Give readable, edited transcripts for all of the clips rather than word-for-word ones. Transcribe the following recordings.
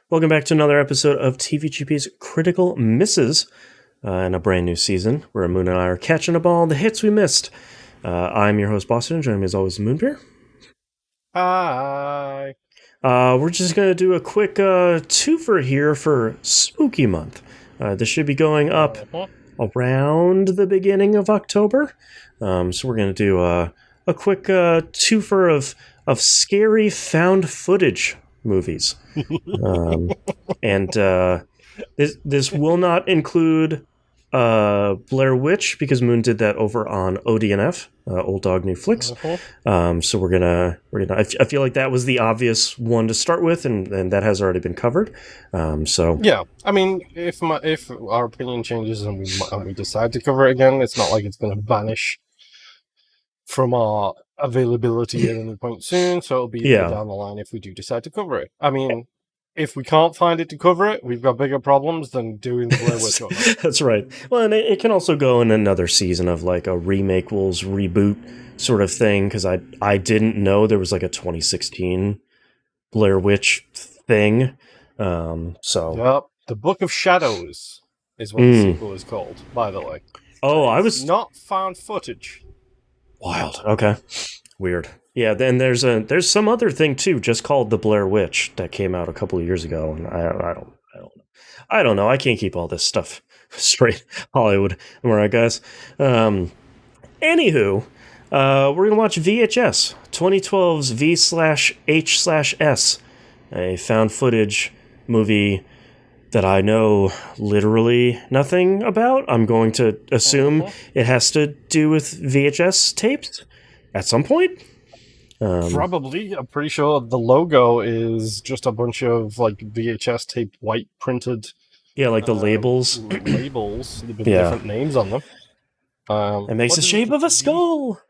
Welcome back to another episode of TVGP's Critical Misses in a brand new season where Moon and I are catching up all the hits we missed. I'm your host, Boston, and joining me as always, Moonbeer. Hi. We're just going to do a quick twofer here for Spooky Month. This should be going up around the beginning of October. So we're going to do a quick twofer of scary found footage movies. And this will not include Blair Witch because Moon did that over on ODNF, Old Dog New Flicks. So we're gonna I feel like that was the obvious one to start with, and that has already been covered. So yeah, I mean, if our opinion changes and we decide to cover it again, it's not like it's going to vanish from our availability at any point soon. So it'll be down the line if we do decide to cover it. I mean, if we can't find it to cover it, we've got bigger problems than doing the Blair Witch. That's right. Well, and it can also go in another season of like a remake rules reboot sort of thing, because I didn't know there was like a 2016 Blair Witch thing. Yep, The Book of Shadows is what the sequel is called, by the way. Oh, I was not found footage. Wild. Okay. Weird. Yeah, then there's some other thing too, just called The Blair Witch, that came out a couple of years ago, and I don't know. I can't keep all this stuff straight. Hollywood, am I right, guys? Anywho, we're gonna watch VHS 2012's V/H/S, a found footage movie that I know literally nothing about. I'm going to assume it has to do with VHS tapes at some point. Probably. I'm pretty sure the logo is just a bunch of like VHS tape white printed. Yeah, like the labels. Labels with different names on them. It makes the shape of a skull.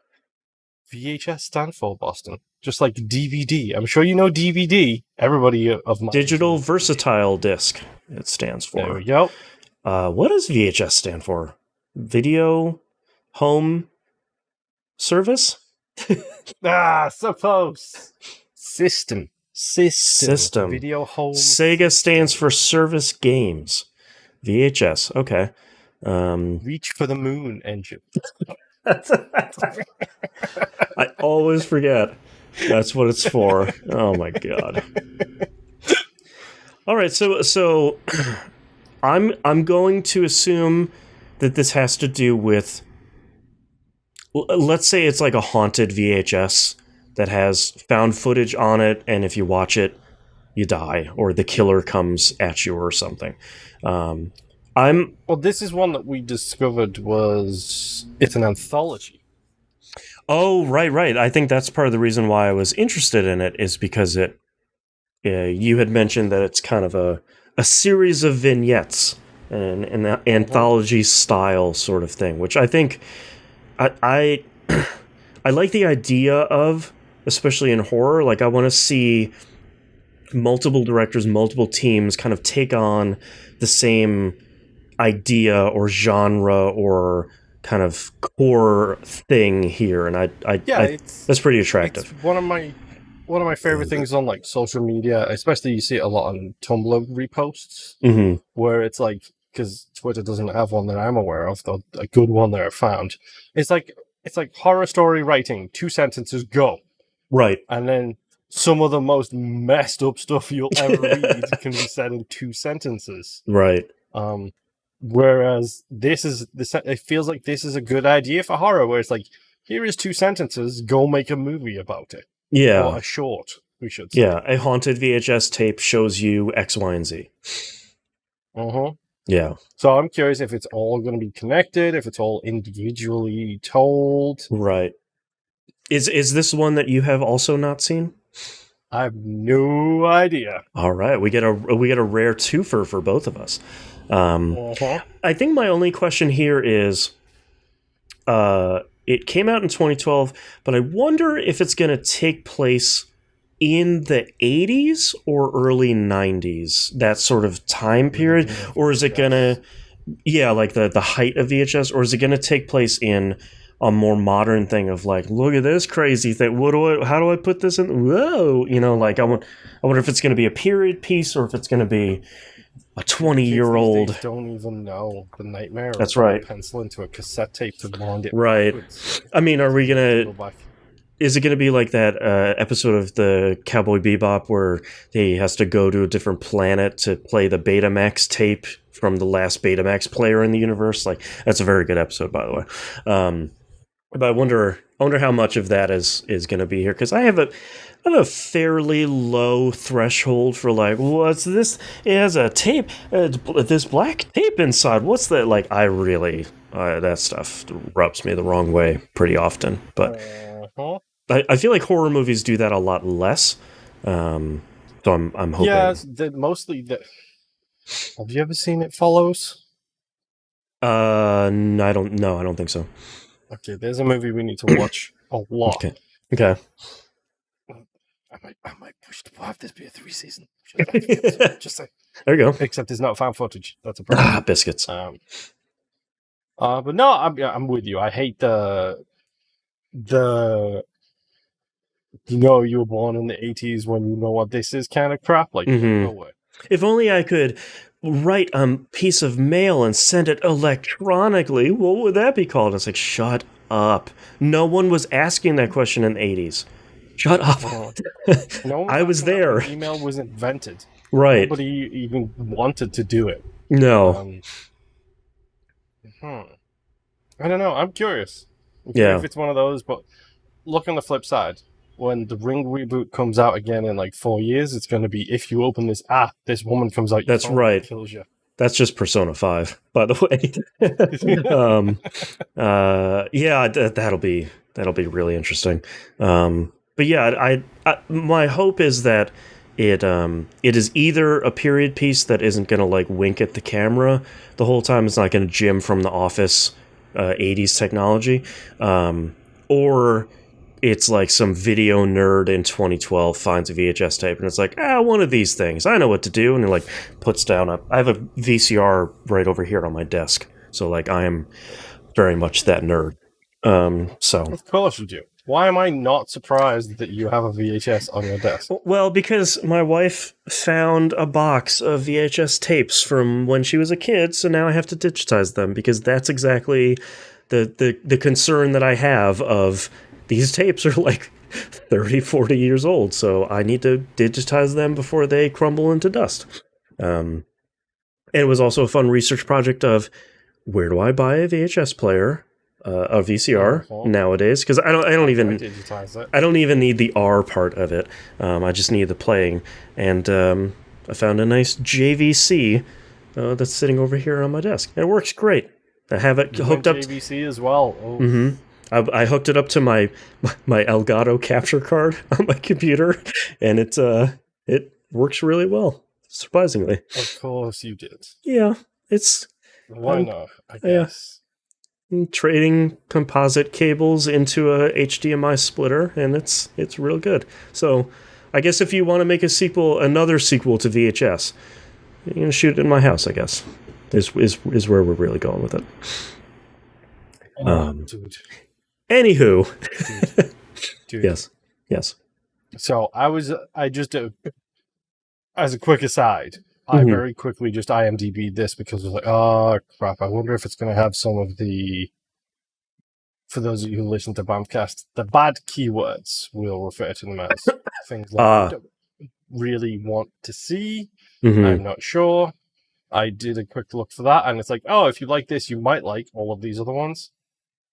VHS stand for, Boston. Just like DVD. I'm sure you know DVD. Everybody of mine. Digital Versatile Disc, it stands for. There we go. What does VHS stand for? Video Home Service? Suppose. System. Video home. Sega stands for Service Games. VHS. Okay. Reach for the Moon engine. I always forget. That's what it's for. Oh my god. All right, so I'm going to assume that this has to do with, let's say it's like a haunted VHS that has found footage on it, and if you watch it, you die, or the killer comes at you or something. Well, this is one that we discovered it's an anthology. Oh, right. I think that's part of the reason why I was interested in it, is because you had mentioned that it's kind of a series of vignettes, an anthology style sort of thing, which I think I like the idea of, especially in horror. Like, I want to see multiple directors, multiple teams kind of take on the same idea or genre or kind of core thing here, and that's pretty attractive. It's one of my favorite things on like social media, especially you see it a lot on Tumblr reposts, where it's like, because Twitter doesn't have one that I'm aware of, though a good one that I found. It's like horror story writing, 2 sentences, go. Right. And then some of the most messed up stuff you'll ever read can be said in 2 sentences. Right. Whereas it feels like this is a good idea for horror, where it's like, here is 2 sentences, go make a movie about it. Yeah. Or a short, we should say. Yeah, a haunted VHS tape shows you X, Y, and Z. Yeah. So I'm curious if it's all going to be connected, if it's all individually told. Right. Is this one that you have also not seen? I have no idea. All right, we get a rare twofer for both of us. I think my only question here is, it came out in 2012, but I wonder if it's going to take place in the 80s or early 90s, that sort of time period, or is it going to, like the height of VHS, or is it going to take place in a more modern thing of like, look at this crazy thing. How do I put this in? Whoa, like I wonder if it's going to be a period piece or if it's going to be a 20-year-old. Don't even know the nightmare. That's right. Pencil into a cassette tape to wind it. Right. Backwards. I mean, are we gonna? Is it going to be like that episode of the Cowboy Bebop where he has to go to a different planet to play the Betamax tape from the last Betamax player in the universe? Like, that's a very good episode, by the way. But I wonder how much of that is going to be here, because I have a fairly low threshold for like, what's this? It has a tape, this black tape inside. What's that? Like, I really that stuff rubs me the wrong way pretty often, but. I feel like horror movies do that a lot less, so I'm hoping. Yeah, mostly. Have you ever seen It Follows? No, I don't think so. Okay, there's a movie we need to watch a lot. Okay. I might push to have this be a 3-season. Just say. There you go. Except it's not found footage. That's a problem. Biscuits. But no, I'm with you. I hate the. You were born in the 80s when you know what this is kind of crap. Like, no way. If only I could write a piece of mail and send it electronically, what would that be called? It's like, shut up. No one was asking that question in the 80s. Shut up. I was there. Email was invented. Right. Nobody even wanted to do it. No. I don't know. I'm curious. Yeah. If it's one of those, but look on the flip side. When the Ring reboot comes out again in like 4 years, it's going to be, if you open this app, this woman comes out. That's right. Kills you. That's just Persona 5, by the way. Yeah, that'll be really interesting. But yeah, I my hope is that it is either a period piece that isn't going to like wink at the camera the whole time. It's not going to Jim from The Office 80s technology, or it's like some video nerd in 2012 finds a VHS tape and it's like, one of these things, I know what to do, and it like puts down I have a VCR right over here on my desk, so like I am very much that nerd. So of course you do. Why am I not surprised that you have a VHS on your desk? Well, because my wife found a box of VHS tapes from when she was a kid, so now I have to digitize them, because that's exactly the concern that I have of these tapes are like 30, 40 years old, so I need to digitize them before they crumble into dust. And it was also a fun research project of, where do I buy a VHS player, a VCR nowadays? Because I don't even need the R part of it. I just need the playing, and I found a nice JVC that's sitting over here on my desk. It works great. I have it hooked up. JVC as well. Oh. Mm-hmm. I hooked it up to my Elgato capture card on my computer, and it works really well, surprisingly. Of course you did. Yeah, it's... Why not, I guess. I'm trading composite cables into a HDMI splitter, and it's real good. So I guess if you want to make another sequel to VHS, you're going to shoot it in my house, I guess, is where we're really going with it. Dude. Anywho. Dude. Yes. So I just, as a quick aside, I very quickly just IMDb'd this because I was like, oh, crap, I wonder if it's going to have some of the, for those of you who listen to Bamcast, the bad keywords, we'll refer to them as things like I don't really want to see. I'm not sure. I did a quick look for that, and it's like, oh, if you like this, you might like all of these other ones.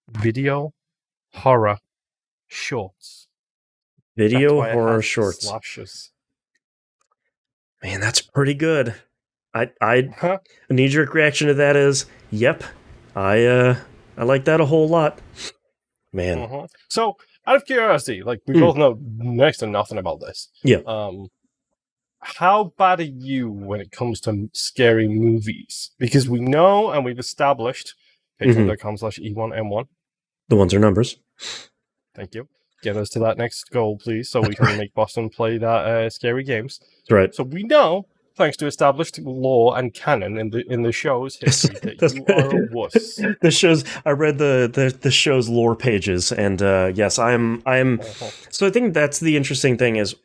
Video horror shorts. Video horror shorts. Slashes. Man, that's pretty good. A knee-jerk reaction to that is, yep, I like that a whole lot. Man. So, out of curiosity, like, we both know next to nothing about this. Yeah. How bad are you when it comes to scary movies? Because we know, and we've established, patreon.com/E1M1. The ones are numbers. Thank you. Get us to that next goal, please, so we can make Boston play that scary games. That's right. So we know Thanks to established law and canon in the show's history that you are a wuss. The shows I read the show's lore pages, and yes, I'm. So I think that's the interesting thing is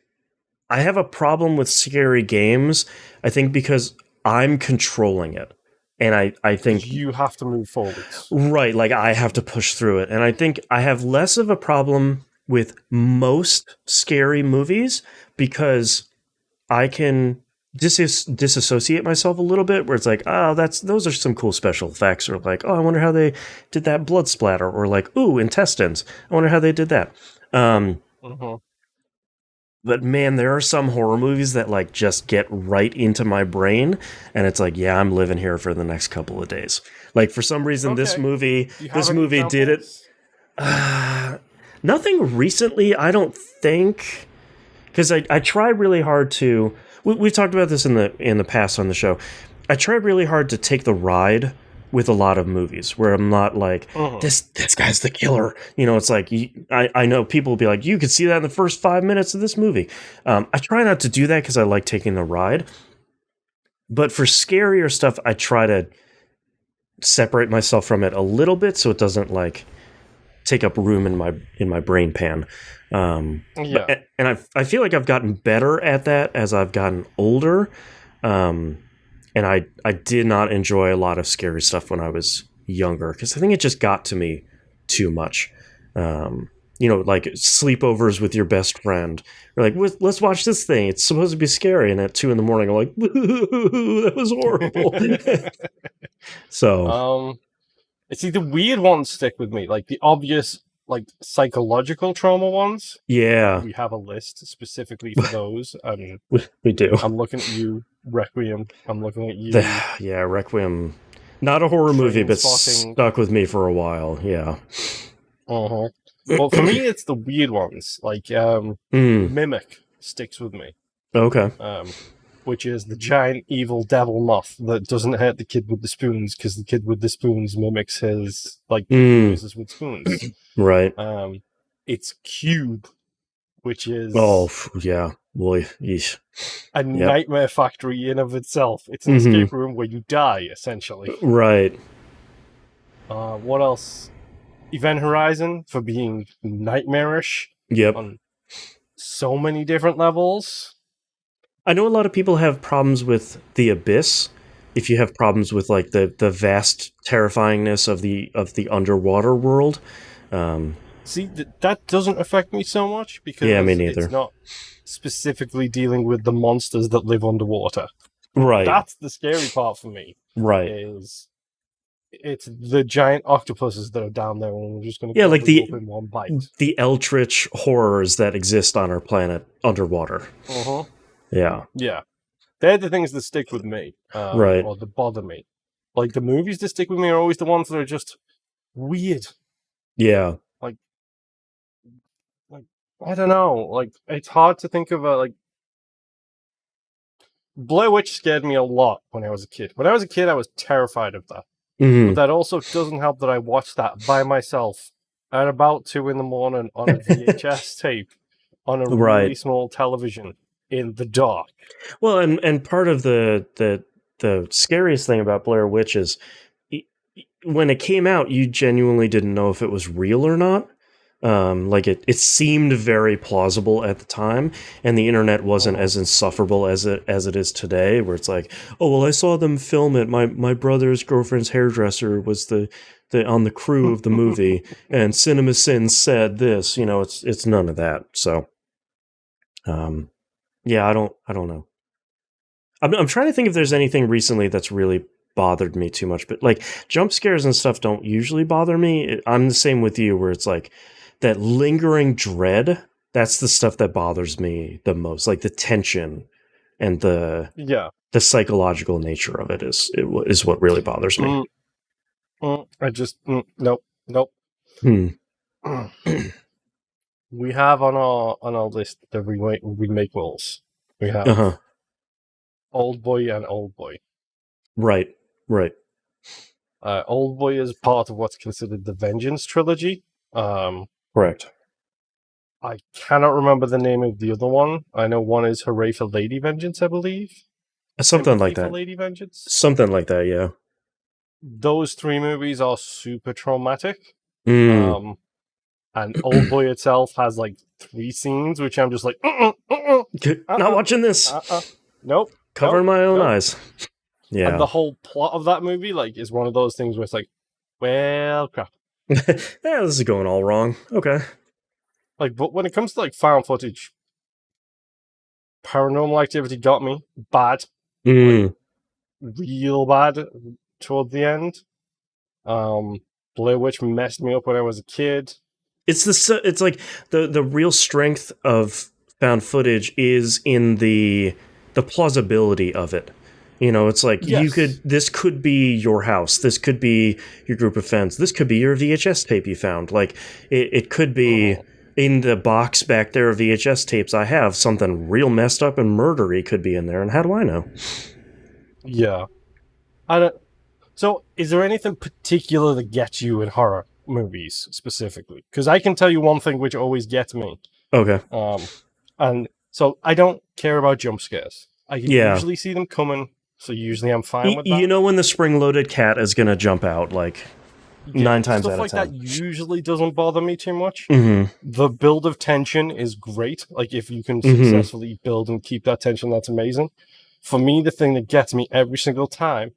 I have a problem with scary games. I think because I'm controlling it, and I think you have to move forwards. Right, like I have to push through it, and I think I have less of a problem with most scary movies because I can disassociate myself a little bit, where it's like, oh, those are some cool special effects, or like, oh, I wonder how they did that blood splatter, or like, ooh, intestines. I wonder how they did that. But man, there are some horror movies that like just get right into my brain, and it's like, yeah, I'm living here for the next couple of days. Like for some reason, this movie did it. Nothing recently, I don't think, because I try really hard to. We talked about this in the past on the show. I try really hard to take the ride with a lot of movies where I'm not like, this guy's the killer. You know, it's like, I know people will be like, you could see that in the first 5 minutes of this movie. I try not to do that because I like taking the ride. But for scarier stuff, I try to separate myself from it a little bit so it doesn't like take up room in my brain pan. And I feel like I've gotten better at that as I've gotten older. And I did not enjoy a lot of scary stuff when I was younger because I think it just got to me too much. You know, like sleepovers with your best friend. You're like, let's watch this thing. It's supposed to be scary. And at 2 a.m, I'm like, that was horrible. So, see, the weird ones stick with me, like the obvious, like psychological trauma ones. Yeah, we have a list specifically for those. We do. I'm looking at you, Requiem. I'm looking at you. Yeah, Requiem. Not a horror movie, but stuck with me for a while. Yeah. Well, for me, it's the weird ones. Like Mimic sticks with me. Okay. Which is the giant evil devil moth that doesn't hurt the kid with the spoons because the kid with the spoons mimics his like noises with spoons. Right. It's Cube, which is yeah, boy, a nightmare factory in of itself. It's an escape room where you die essentially. Right. What else? Event Horizon for being nightmarish. Yep. On so many different levels. I know a lot of people have problems with The Abyss. If you have problems with like the vast terrifyingness of the underwater world, see that doesn't affect me so much because me neither. It's not specifically dealing with the monsters that live underwater. Right. That's the scary part for me. Right. It's the giant octopuses that are down there, and we're just going to like in one bite. The eldritch horrors that exist on our planet underwater. Yeah. Yeah. They're the things that stick with me. Right. Or that bother me. Like, the movies that stick with me are always the ones that are just weird. Yeah. Like I don't know. Like, it's hard to think of Blair Witch scared me a lot when I was a kid. When I was a kid, I was terrified of that. But that also doesn't help that I watched that by myself at about 2 a.m. on a VHS tape on a really small television. In the dark. Well, and part of the scariest thing about Blair Witch is when it came out, you genuinely didn't know if it was real or not. Like it seemed very plausible at the time, and the internet wasn't as insufferable as it is today, where it's like, oh well, I saw them film it. My brother's girlfriend's hairdresser was the on the crew of the movie, and CinemaSins said this. You know, it's none of that. So, yeah, I don't know. I'm trying to think if there's anything recently that's really bothered me too much, but like jump scares and stuff don't usually bother me. I'm the same with you, where it's like that lingering dread. That's the stuff that bothers me the most, like the tension and the psychological nature of it is what really bothers me. I just nope. We have on our list the remake roles. We have Old Boy and Old Boy. Right. Old Boy is part of what's considered the Vengeance trilogy. Correct. I cannot remember the name of the other one. I know one is Hooray for Lady Vengeance, I believe. Something like for that. Lady Vengeance. Something like that, yeah. Those 3 movies are super traumatic. Mm. And Old Boy itself has like 3 scenes, which I'm just like, not watching this. Nope. Covering my own eyes. Yeah. And the whole plot of that movie, like, is one of those things where it's like, well, crap. Yeah, this is going all wrong. Okay. Like, but when it comes to like found footage, Paranormal Activity got me bad, like, real bad toward the end. Blair Witch messed me up when I was a kid. It's like the real strength of found footage is in the plausibility of it. You know, it's like this could be your house, this could be your group of friends, this could be your VHS tape you found. Like it could be in the box back there of VHS tapes I have, something real messed up and murdery could be in there, and how do I know? Yeah. So, is there anything particular that gets you in horror movies specifically? Because I can tell you one thing which always gets me. Okay. And so I don't care about jump scares. I can usually see them coming, so usually I'm fine with that. You know when the spring-loaded cat is going to jump out, like 9 times out of 10. Stuff like that usually doesn't bother me too much. Mm-hmm. The build of tension is great. Like, if you can successfully build and keep that tension, that's amazing. For me, the thing that gets me every single time,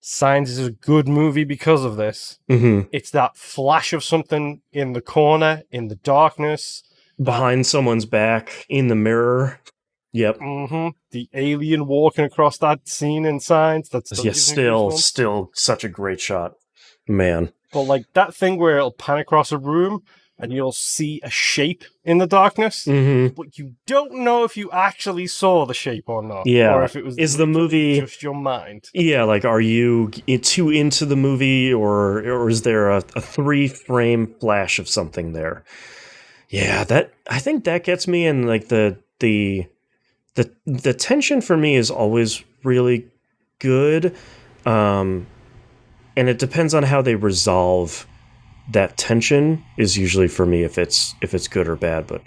Signs is a good movie because of this. It's that flash of something in the corner, in the darkness. Behind someone's back, in the mirror. Yep. The alien walking across that scene in Signs. That's still such a great shot. Man. But like that thing where it'll pan across a room and you'll see a shape in the darkness, but you don't know if you actually saw the shape or not. Yeah. Or if it was the movie just your mind. Yeah, like, are you too into the movie, or is there a 3-frame flash of something there? Yeah, I think that gets me. And like the tension for me is always really good. And it depends on how they resolve that tension is usually for me if it's good or bad. But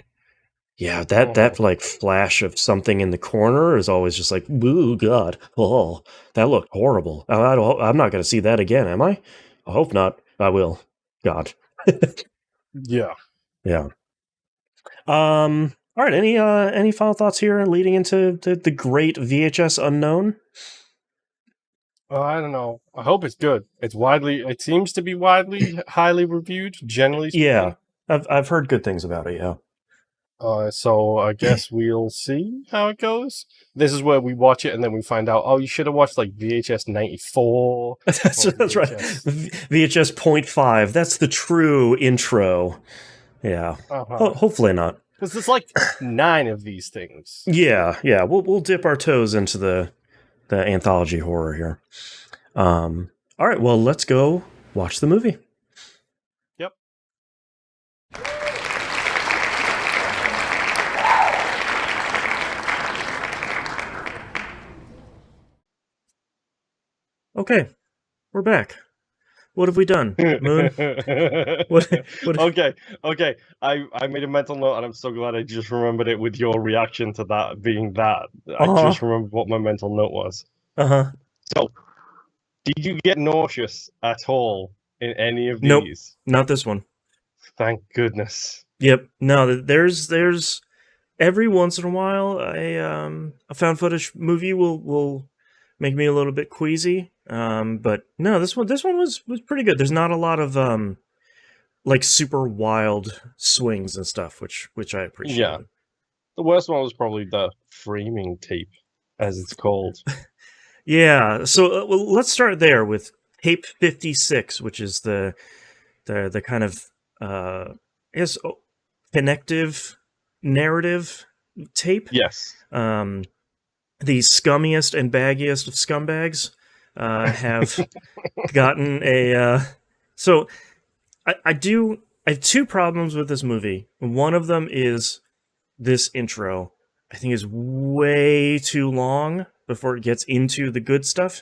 yeah, that like flash of something in the corner is always just like, ooh, God, oh, that looked horrible. I'm not going to see that again, am I? I hope not. I will. God. Yeah. All right. Any final thoughts here leading into the great VHS unknown? I don't know. I hope it's good. It seems to be widely highly reviewed, generally speaking. Yeah, I've heard good things about it. Yeah. So I guess we'll see how it goes. This is where we watch it and then we find out, oh, you should have watched like VHS 94. That's right. VHS 0.5. That's the true intro. Yeah. Hopefully not. Because there's like 9 of these things. Yeah. We'll dip our toes into the anthology horror here. All right, well, let's go watch the movie. Yep. Okay, we're back. What have we done, Moon? what? Okay. I made a mental note, and I'm so glad I just remembered it with your reaction to that being that. I just remembered what my mental note was. So, did you get nauseous at all in any of these? Nope, not this one. Thank goodness. Yep. No, there's every once in a while a found footage movie will make me a little bit queasy. But no, this one was pretty good. There's not a lot of like super wild swings and stuff, which I appreciate. Yeah. The worst one was probably the framing tape, as it's called. Yeah. So well, let's start there with tape 56, which is the kind of connective narrative tape. Yes. The scummiest and baggiest of scumbags have gotten a. So I have 2 problems with this movie. One of them is this intro. I think is way too long before it gets into the good stuff.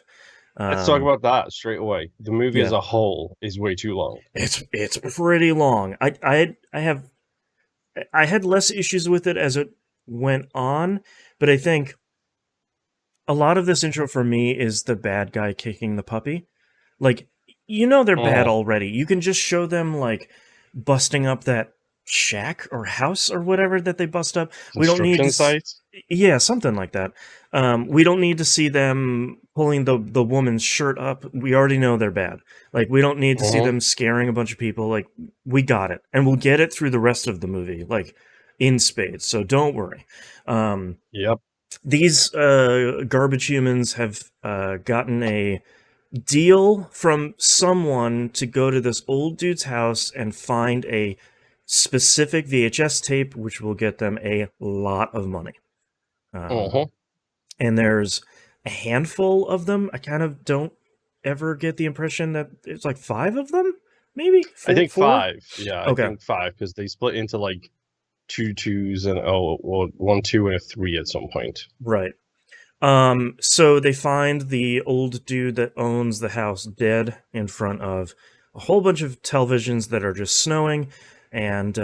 Let's talk about that straight away. The movie as a whole is way too long. It's pretty long. I had less issues with it as it went on, but I think a lot of this intro for me is the bad guy kicking the puppy. Like, you know they're bad already. You can just show them, like, busting up that shack or house or whatever that they bust up. We don't need Construction to... sites? Yeah, something like that. We don't need to see them pulling the woman's shirt up. We already know they're bad. Like, we don't need to see them scaring a bunch of people. Like, we got it. And we'll get it through the rest of the movie, like, in spades. So don't worry. Yep. These garbage humans have gotten a deal from someone to go to this old dude's house and find a specific VHS tape, which will get them a lot of money. And there's a handful of them. I kind of don't ever get the impression that it's like 5 of them, maybe? I think 4? 5. Yeah, okay. I think 5, because they split into like 2 2s and 1 2 and a 3 at some point. Right. So they find the old dude that owns the house dead in front of a whole bunch of televisions that are just snowing, and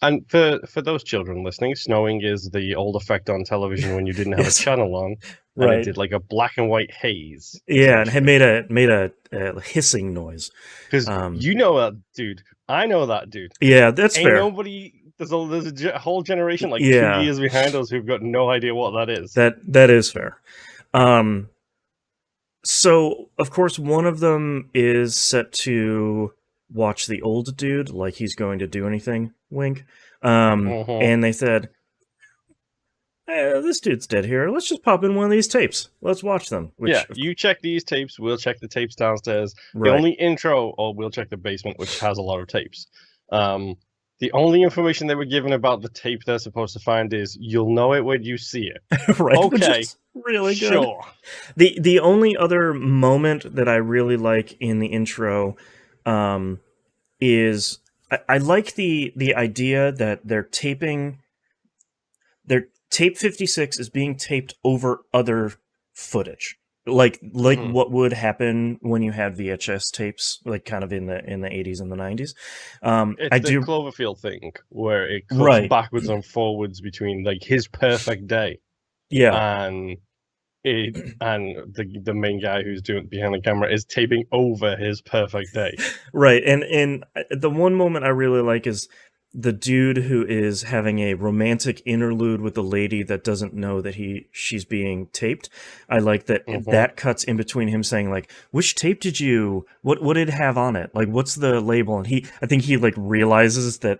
And for those children listening, snowing is the old effect on television when you didn't have a channel on, and it did like a black and white haze. Yeah, and had made a hissing noise. Because you know that dude, I know that dude. Yeah, that's fair. Nobody. There's a whole generation like 2 years behind us who've got no idea what that is. That is fair. So of course one of them is set to watch the old dude like he's going to do anything. Wink. And they said, hey, this dude's dead here. Let's just pop in one of these tapes. Let's watch them. Yeah, you check these tapes. We'll check the tapes downstairs. Right. The only intro, or we'll check the basement, which has a lot of tapes. The only information they were given about the tape they're supposed to find is you'll know it when you see it. Right. Okay. Really good. Sure. The only other moment that I really like in the intro is I like the idea that their tape 56 is being taped over other footage. Like what would happen when you had VHS tapes, like kind of in the 80s and the 90s. It's the Cloverfield thing where it cuts backwards and forwards between like his perfect day, and the main guy who's doing behind the camera is taping over his perfect day. Right, and the one moment I really like is the dude who is having a romantic interlude with the lady that doesn't know that she's being taped. I like that that cuts in between him saying like, which tape did you, what did it have on it? Like, what's the label? And I think he like realizes that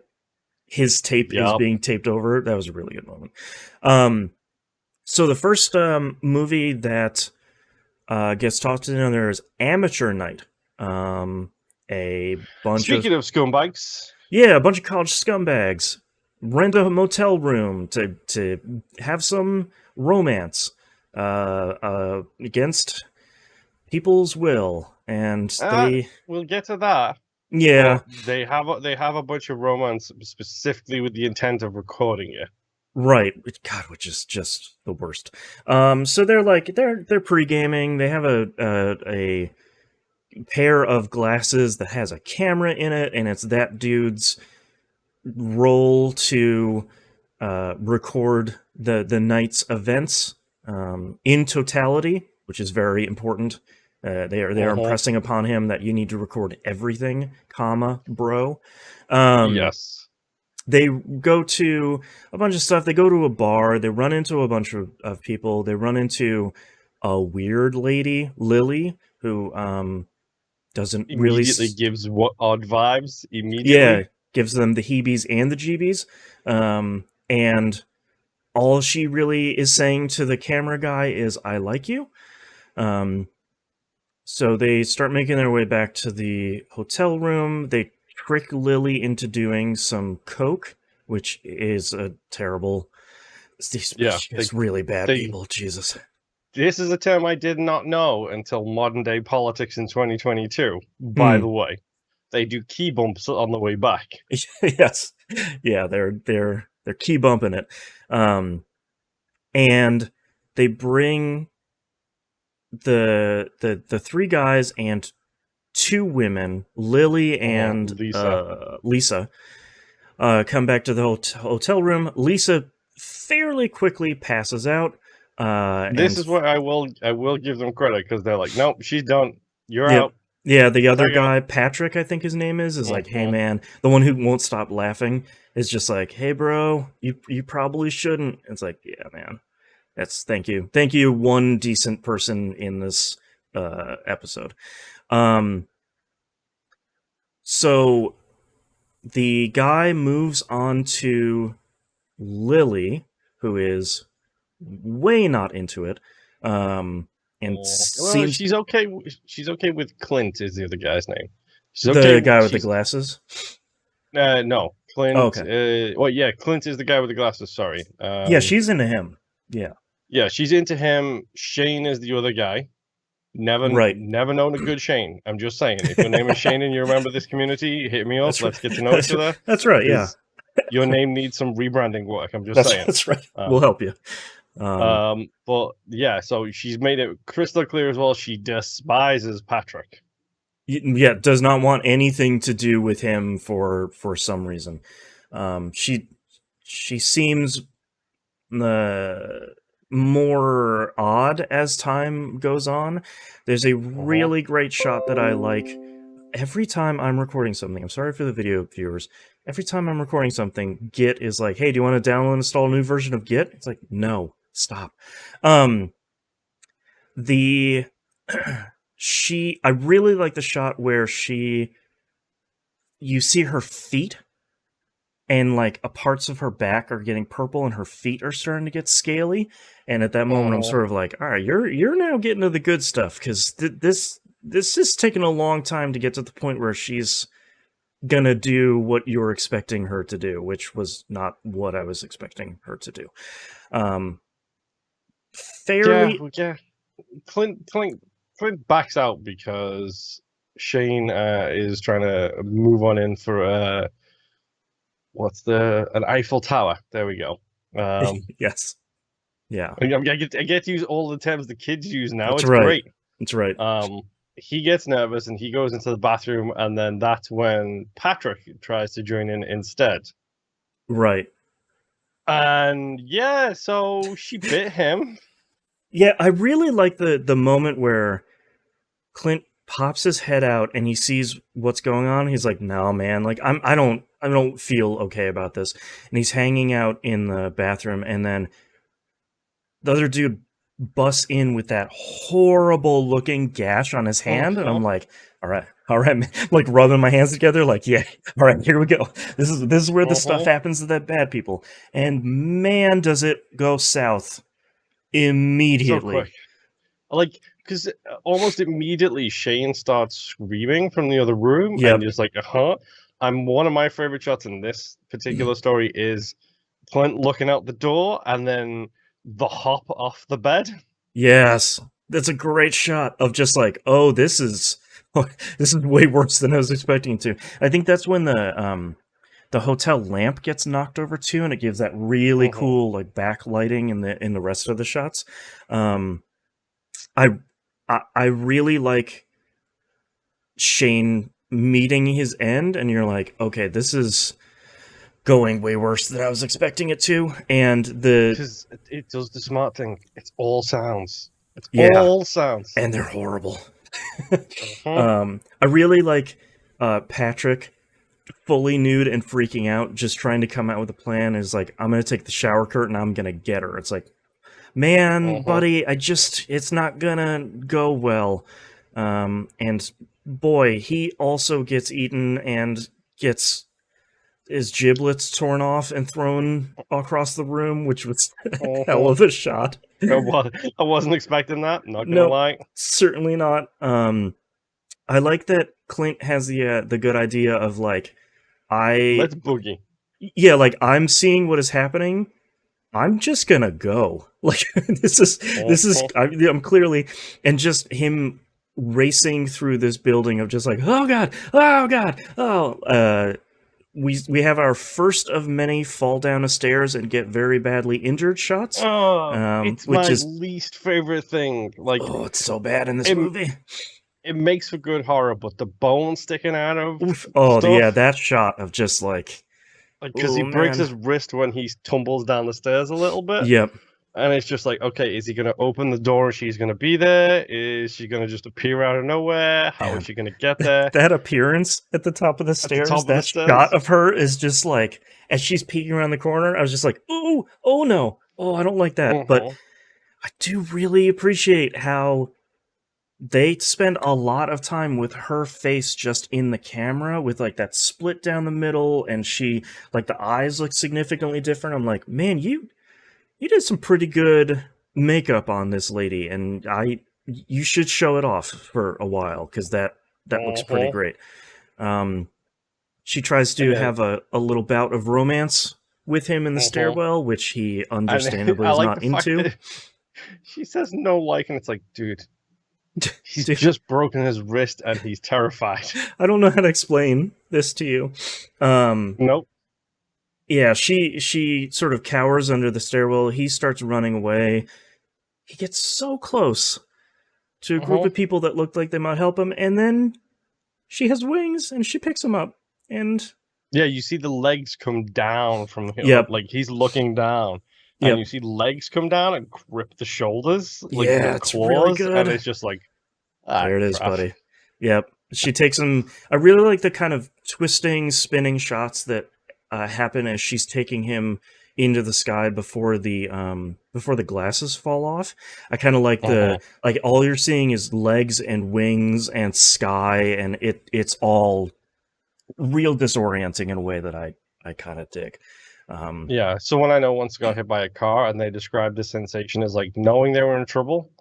his tape is being taped over. That was a really good moment. So the first movie that gets tossed in there is Amateur Night. A bunch Speaking of scumbags. Yeah, a bunch of college scumbags rent a motel room to have some romance against people's will, and we'll get to that. Yeah, they have a bunch of romance specifically with the intent of recording it. Right, God, which is just the worst. So they're pre-gaming. They have a pair of glasses that has a camera in it, and it's that dude's role to record the night's events in totality, which is very important. They are impressing upon him that you need to record everything, bro. Yes. They go to a bunch of stuff. They go to a bar. They run into a bunch of people. They run into a weird lady, Lily, who doesn't immediately gives what odd vibes immediately. Yeah, gives them the heebies and the jeebies. And all she really is saying to the camera guy is, I like you. So they start making their way back to the hotel room. They trick Lily into doing some coke, which is a terrible... It's really bad people, Jesus. This is a term I did not know until modern day politics in 2022. By the way, they do key bumps on the way back. Yes, yeah, they're key bumping it, and they bring the 3 guys and 2 women, Lily and Lisa, come back to the hotel room. Lisa fairly quickly passes out. This is where I will give them credit, because they're like, nope, she's done. You're Yep. out. Yeah, the other Take out. guy, Patrick, I think his name is like, hey man, the one who won't stop laughing is just like, hey bro, you probably shouldn't. It's like, yeah, man. Thank you, one decent person in this episode. So the guy moves on to Lily, who is way not into it. And Well, seems she's okay. She's okay with Clint, is the other guy's name. She's the okay. guy with the glasses. No, Clint. Oh, okay. Well, yeah, Clint is the guy with the glasses. Sorry. Yeah, she's into him. Yeah. Yeah, she's into him. Shane is the other guy. Never known a good Shane. I'm just saying. If your name is Shane and you remember this community, hit me up. Let's get to know each other. That's right. Yeah. Your name needs some rebranding work. I'm just saying. That's right. We'll help you. But yeah, so she's made it crystal clear as well. She despises Patrick. Yeah, does not want anything to do with him for some reason. She seems more odd as time goes on. There's a really great shot that I like every time I'm recording something. I'm sorry for the video viewers. Every time I'm recording something, Git is like, hey, do you want to download and install a new version of Git? It's like, no, stop. I really like the shot where you see her feet, and like parts of her back are getting purple and her feet are starting to get scaly. And at that moment, I'm sort of like, all right, you're now getting to the good stuff, because this is taking a long time to get to the point where she's gonna do what you're expecting her to do, which was not what I was expecting her to do. Yeah. Clint backs out because Shane is trying to move on in for an Eiffel Tower. There we go. Yes. Yeah. I get to use all the terms the kids use now. That's it's right. great. That's right. He gets nervous and he goes into the bathroom, and then that's when Patrick tries to join in instead. Right. And yeah, so she bit him. Yeah, I really like the moment where Clint pops his head out and he sees what's going on. He's like, "No, man, like I don't feel okay about this." And he's hanging out in the bathroom, and then the other dude busts in with that horrible looking gash on his hand, and I'm like, all right, man. Like rubbing my hands together, like, yeah, all right, here we go. This is where the stuff happens to the bad people. And man, does it go south immediately. So quick. Like, because almost immediately Shane starts screaming from the other room, and just like, one of my favorite shots in this particular story is Clint looking out the door and then the hop off the bed. Yes, that's a great shot of just like, oh, this is way worse than I was expecting to. I think that's when the hotel lamp gets knocked over too, and it gives that really cool like backlighting in the rest of the shots. I really like Shane meeting his end, and you're like, okay, this is going way worse than I was expecting it to. And because it does the smart thing. It's all sounds. All sounds, and they're horrible. I really like Patrick fully nude and freaking out, just trying to come out with a plan. Is like, I'm gonna take the shower curtain, I'm gonna get her. It's like, man, buddy, it's not gonna go well. And boy, he also gets eaten and gets his giblets torn off and thrown across the room, which was a hell of a shot. I wasn't expecting that, not gonna lie. Certainly not. I like that Clint has the good idea of like, let's boogie. Yeah, like, I'm seeing what is happening, I'm just gonna go. Like, I'm clearly, and just him racing through this building of just like, oh god, we have our first of many fall down the stairs and get very badly injured shots. It's my least favorite thing. Like, it's so bad in this movie. It makes for good horror, but the bone sticking out of yeah, that shot of just like, because he breaks his wrist when he tumbles down the stairs a little bit. Yep. And it's just like, okay, is he going to open the door and she's going to be there? Is she going to just appear out of nowhere? How is she going to get there? That appearance at the top of the At the stairs, top of that the shot stairs. of her is just like, as she's peeking around the corner, I was just like, ooh, oh no, oh, I don't like that. But I do really appreciate how they spend a lot of time with her face just in the camera, with like that split down the middle, and she, like, the eyes look significantly different. I'm like, man, you did some pretty good makeup on this lady, and you should show it off for a while, because that looks pretty great. She tries to have a little bout of romance with him in the stairwell, which he understandably is like not the fact into. that she says no, like, and it's like, dude, he's Dude, just broken his wrist and he's terrified. I don't know how to explain this to you. Nope. Yeah, she sort of cowers under the stairwell. He starts running away. He gets so close to a group of people that look like they might help him, and then she has wings and she picks him up. And yeah, you see the legs come down from him. Yep. Like he's looking down, and you see legs come down and grip the shoulders, like yeah, the it's claws, really good. and it's just like, there it is, buddy. Yep. She takes him. I really like the kind of twisting, spinning shots that happen as she's taking him into the sky before the glasses fall off. I kind of like the like all you're seeing is legs and wings and sky, and it's all real disorienting in a way that I kind of dig. Yeah, so when I know once got hit by a car and they described the sensation as like knowing they were in trouble,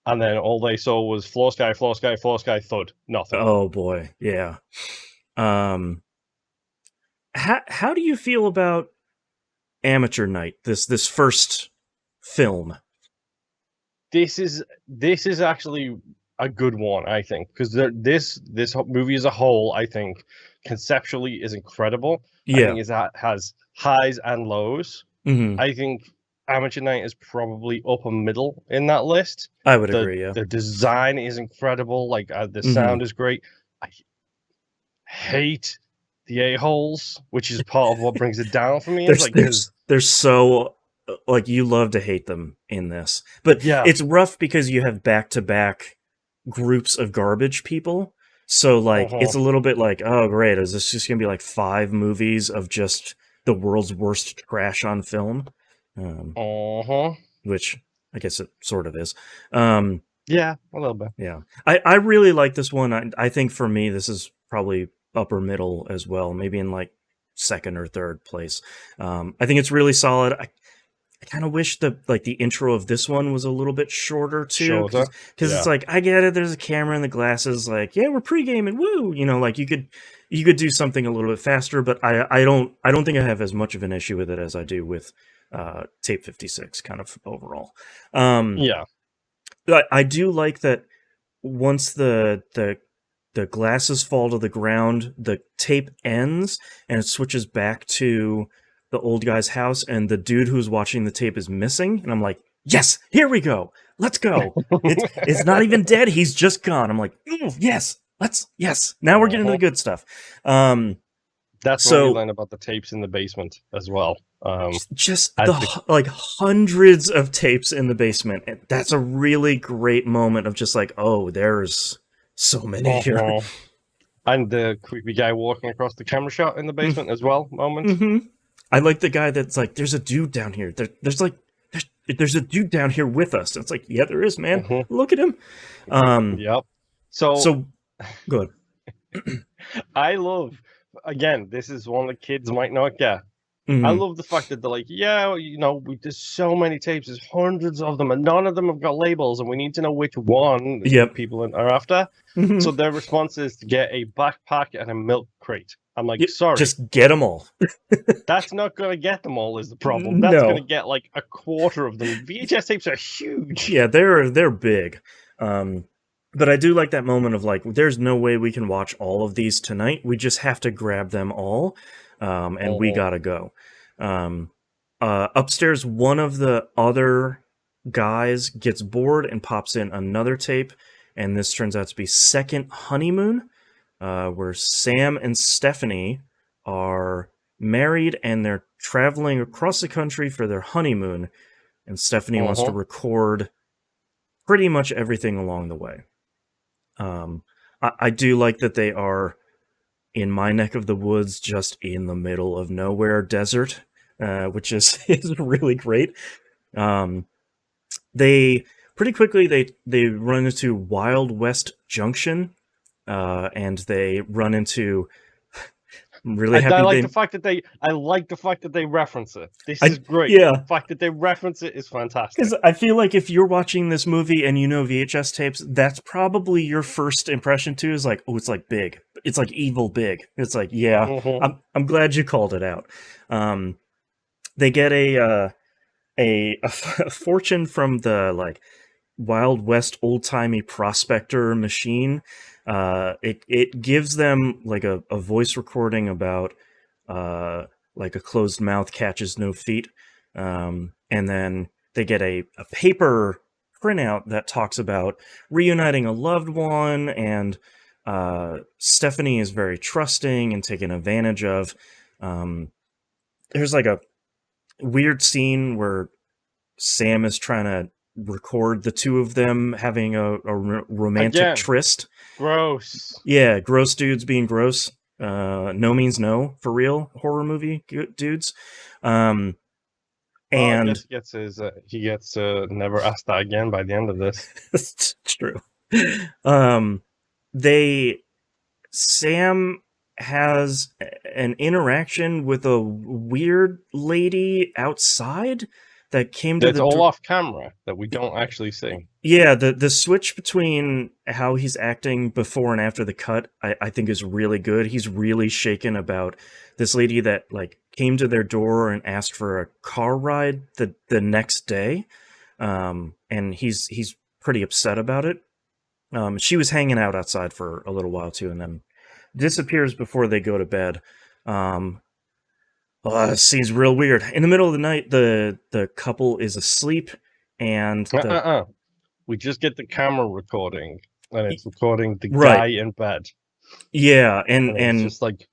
and then all they saw was floor sky, floor sky, floor sky, thud, nothing. Oh boy, yeah. How do you feel about Amateur Night? This first film. This is actually a good one, I think, because this movie as a whole, I think, conceptually is incredible. Yeah. I think it has highs and lows. I think Amateur Night is probably upper middle in that list. I would agree, yeah. The design is incredible. Like, the sound is great. I hate the a-holes, which is part of what brings it down for me. They're so, like, you love to hate them in this. But yeah, it's rough because you have back-to-back groups of garbage people. So, like, it's a little bit like, oh, great, is this just going to be like 5 movies of just the world's worst trash on film? Which I guess it sort of is. Yeah, a little bit. Yeah. I really like this one. I think for me, this is probably upper middle as well, maybe in like second or third place. I think it's really solid. I kind of wish the intro of this one was a little bit shorter too, because it's like, I get it, there's a camera and the glasses, like, yeah, we're pre-gaming, woo, you know, like you could do something a little bit faster, but I don't think I have as much of an issue with it as I do with Tape 56 kind of overall. Yeah. I do like that once the glasses fall to the ground, the tape ends and it switches back to the old guy's house, and the dude who's watching the tape is missing, and I'm like, yes, here we go, let's go. It's not even dead, he's just gone. I'm like, yes, now we're getting to the good stuff. That's what we learned about the tapes in the basement as well. Just like hundreds of tapes in the basement. And that's a really great moment of just like, oh, there's so many here. And the creepy guy walking across the camera shot in the basement as well moment. I like the guy that's like, there's a dude down here. There's a dude down here with us. And it's like, yeah, there is, man. Look at him. Yep. So good. I love, again, this is one the kids might not get. I love the fact that they're like, yeah, you know, there's so many tapes, there's hundreds of them, and none of them have got labels, and we need to know which one people are after. So their response is to get a backpack and a milk crate. I'm like, sorry. Just get them all. That's not going to get them all, is the problem. That's going to get like a quarter of them. VHS tapes are huge. Yeah, they're big. But I do like that moment of like, there's no way we can watch all of these tonight. We just have to grab them all. And we gotta go. Upstairs, one of the other guys gets bored and pops in another tape, and this turns out to be Second Honeymoon, where Sam and Stephanie are married and they're traveling across the country for their honeymoon, and Stephanie wants to record pretty much everything along the way. I do like that they are in my neck of the woods, just in the middle of nowhere desert, which is really great. They pretty quickly they run into Wild West Junction, and they run into. I'm really happy. I like the fact that they reference it. This is great. Yeah, the fact that they reference it is fantastic. Because I feel like if you're watching this movie and you know VHS tapes, that's probably your first impression too. Is like, oh, it's like big. It's like evil big. It's like, yeah. I'm glad you called it out. They get a fortune from the like Wild West old timey prospector machine. It gives them like a voice recording about like a closed mouth catches no feet, and then they get a paper printout that talks about reuniting a loved one, and Stephanie is very trusting and taken advantage of. There's like a weird scene where Sam is trying to record the two of them having a romantic tryst. Gross. Yeah, gross dudes being gross. No means no, for real, horror movie dudes. And he gets never asked that again by the end of this. It's true. Sam has an interaction with a weird lady outside that came to the all off camera that we don't actually see. Yeah, the switch between how he's acting before and after the cut, I think is really good. He's really shaken about this lady that like came to their door and asked for a car ride the next day, and he's pretty upset about it. She was hanging out outside for a little while too, and then disappears before they go to bed. This scene's real weird. In the middle of the night, the couple is asleep, and we just get the camera recording, and it's recording the guy in bed. Yeah, and it's just like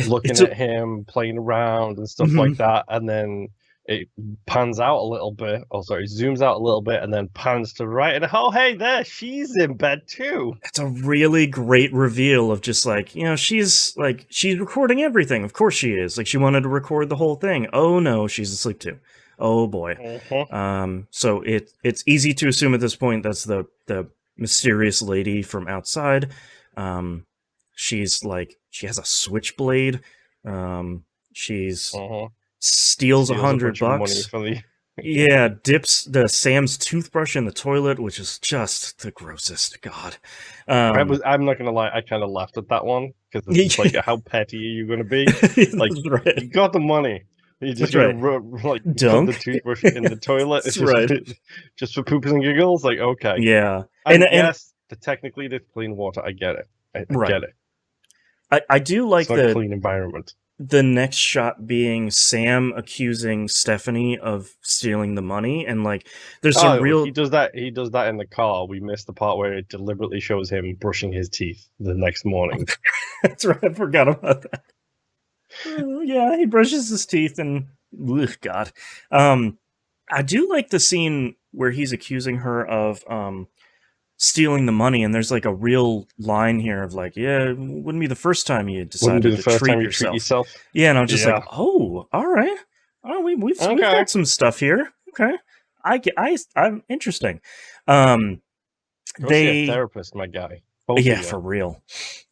looking at him playing around and stuff like that, and then it pans out a little bit. Zooms out a little bit, and then pans to the right, and oh, hey, there, she's in bed too. It's a really great reveal of just like, she's recording everything. Of course she is. Like, she wanted to record the whole thing. Oh no, she's asleep too. Oh boy. So it's easy to assume at this point that's the mysterious lady from outside. She's like, she has a switchblade. She's steals $100. Yeah, dips Sam's toothbrush in the toilet, which is just the grossest. God, I'm not gonna lie, I kind of laughed at that one because it's like, how petty are you gonna be? Like, you got the money, you just gonna dunk the toothbrush in the toilet. It's just for poops and giggles. Like, okay, yeah, and yes, technically it's clean water. I get it. I get it. I do like the clean environment. The next shot being Sam accusing Stephanie of stealing the money, and like there's some real. He does that in the car. We missed the part where it deliberately shows him brushing his teeth the next morning. That's right. I forgot about that. Yeah, he brushes his teeth, and God, I do like the scene where he's accusing her of stealing the money, and there's like a real line here of like, yeah, wouldn't be the first time you decided to treat yourself. Yeah, and I'm just like, oh, all right. Oh, we've got some stuff here. Okay, I'm interesting. Go see a therapist, my guy. For real.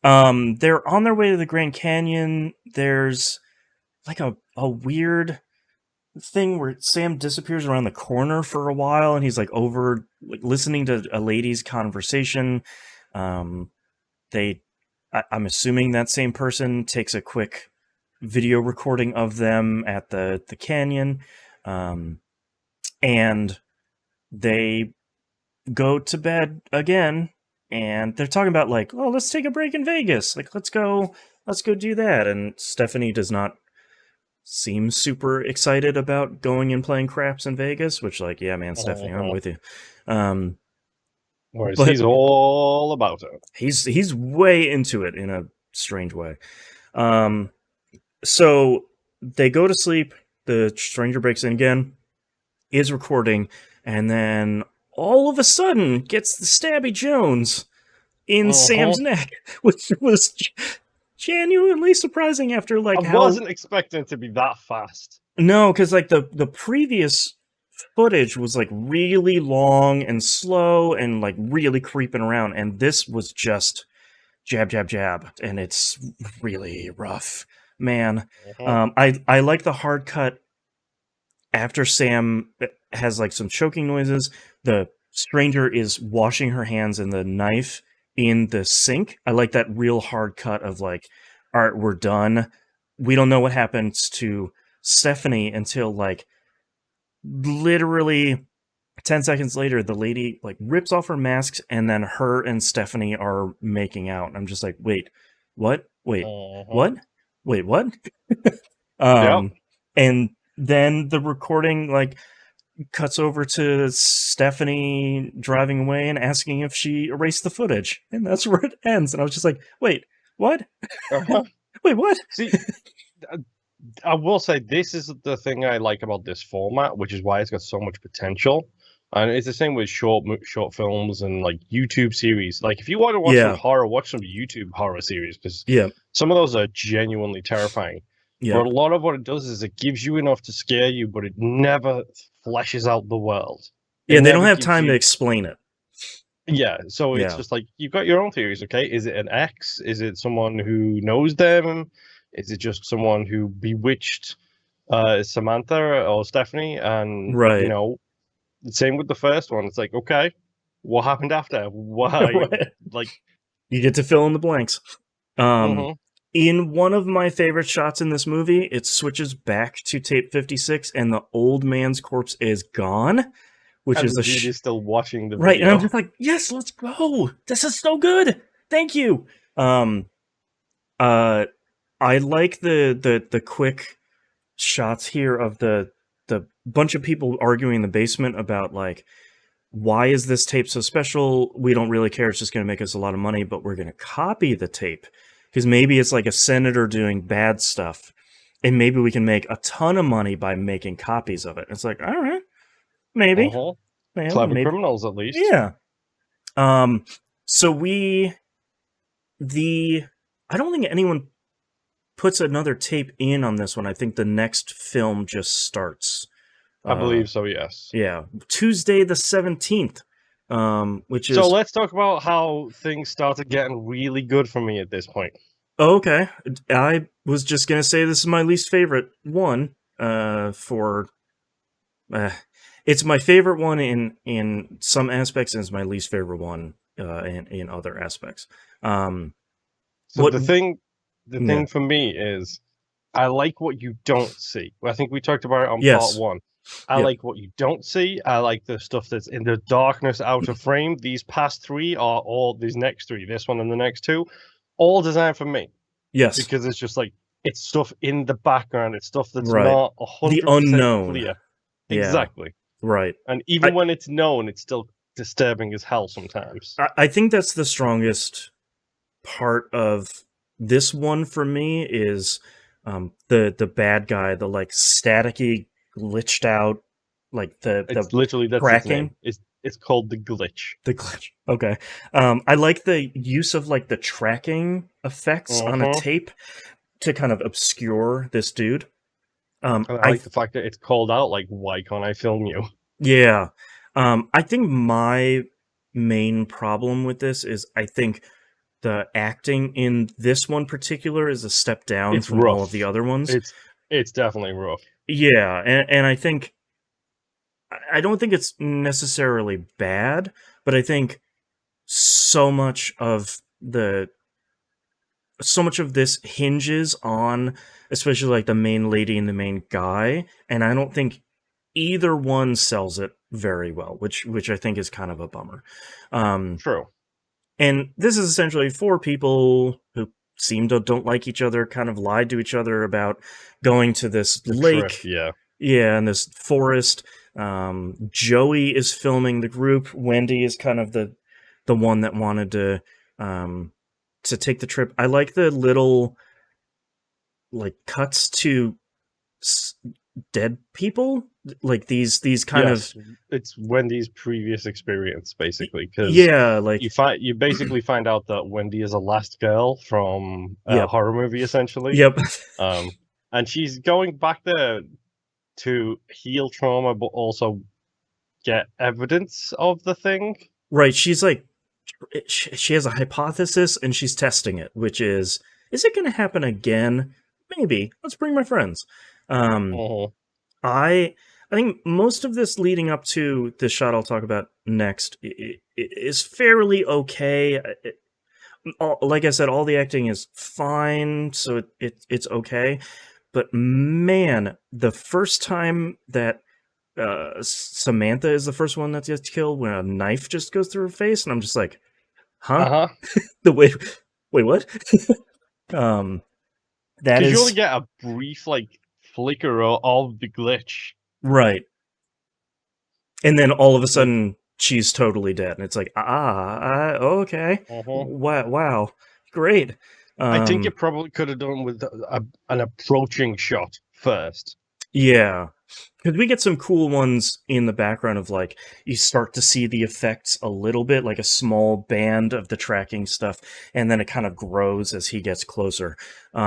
They're on their way to the Grand Canyon. There's like a weird thing where Sam disappears around the corner for a while, and he's like over listening to a lady's conversation. I'm assuming that same person takes a quick video recording of them at the canyon, and they go to bed again, and they're talking about like, oh, let's take a break in Vegas. Like, let's go do that. And Stephanie does not seem super excited about going and playing craps in Vegas, which, like, yeah, man, Stephanie, I'm with you. Whereas he's all about it. He's way into it in a strange way. So they go to sleep. The stranger breaks in again. is recording, and then all of a sudden gets the Stabby Jones in Sam's neck, which was genuinely surprising after like I how... wasn't expecting it to be that fast. No, because like the previous footage was like really long and slow and like really creeping around, and this was just jab, jab, jab, and it's really rough, man. I like the hard cut after Sam has like some choking noises. The stranger is washing her hands and the knife in the sink. I like that real hard cut of like, all right, we're done. We don't know what happens to Stephanie until like literally 10 seconds later, the lady like rips off her masks and then her and Stephanie are making out. I'm just like, wait, what? Wait, what? Wait, what? Yep. And then the recording like cuts over to Stephanie driving away and asking if she erased the footage. And that's where it ends. And I was just like, wait, what? Wait, what? See, I will say this is the thing I like about this format, which is why it's got so much potential. And it's the same with short films and like YouTube series. Like if you want to watch some horror, watch some YouTube horror series, because some of those are genuinely terrifying. But a lot of what it does is it gives you enough to scare you, but it never fleshes out the world. They don't have time to explain it. Yeah, so it's just like, you've got your own theories, okay? Is it an ex? Is it someone who knows them? Is it just someone who bewitched Samantha or Stephanie? And, you know, same with the first one. It's like, okay, what happened after? Why? Like, you get to fill in the blanks. In one of my favorite shots in this movie, it switches back to tape 56 and the old man's corpse is gone, which and is the dude is still watching the video. Right, and I'm just like, yes, let's go. This is so good. Thank you. I like the quick shots here of the bunch of people arguing in the basement about like, why is this tape so special? We don't really care. It's just going to make us a lot of money, but we're going to copy the tape because maybe it's like a senator doing bad stuff, and maybe we can make a ton of money by making copies of it. It's like, all right, maybe. Clever criminals, at least. Yeah. So I don't think anyone puts another tape in on this one. I think the next film just starts. I believe so, yes. Yeah. Tuesday the 17th, which is... So let's talk about how things started getting really good for me at this point. Oh, okay. I was just going to say this is my least favorite one it's my favorite one in some aspects, and it's my least favorite one in other aspects. So the thing for me is, I like what you don't see. I think we talked about it on part one. I like what you don't see. I like the stuff that's in the darkness, out of frame. These past three are all, these next three, this one and the next two, all designed for me. Yes. Because it's just like, it's stuff in the background. It's stuff that's not 100% the unknown. clear. Exactly. Right. And even when it's known, it's still disturbing as hell sometimes. I think that's the strongest part of this one for me is the bad guy, the like staticky, glitched out, like it's literally, that's cracking. It's called the glitch. The glitch. Okay. I like the use of like the tracking effects on a tape to kind of obscure this dude. I like the fact that it's called out, like, why can't I film you? Yeah. I think my main problem with this is I think the acting in this one particular is a step down from all of the other ones. It's definitely rough. Yeah, and I think I don't think it's necessarily bad, but I think so much of this hinges on especially like the main lady and the main guy, and I don't think either one sells it very well, which I think is kind of a bummer. True. And this is essentially four people who seem to don't like each other, kind of lied to each other about going to this lake. And this forest. Joey is filming the group. Wendy is kind of the one that wanted to take the trip. I like the little like cuts to dead people like these kind of it's Wendy's previous experience basically, because yeah, like you basically find out that Wendy is a last girl from a yep, horror movie essentially, yep, and she's going back there to heal trauma, but also get evidence of the thing. right. She's like she has a hypothesis and she's testing it, which is it going to happen again? Maybe. Let's bring my friends. Um, Uh-huh. I think most of this leading up to the shot I'll talk about next is fairly okay. Like I said, all the acting is fine, so it's okay. But man, the first time that Samantha is the first one that gets killed when a knife just goes through her face, and I'm just like, huh? Uh-huh. The way, wait, what? um, that Because is you only get a brief like flicker of the glitch. right, and then all of a Like, sudden she's totally dead, and it's like, okay, uh-huh. wow, great. I think it probably could have done with an approaching shot first. Yeah, because we get some cool ones in the background of like you start to see the effects a little bit, like a small band of the tracking stuff, and then it kind of grows as he gets closer. So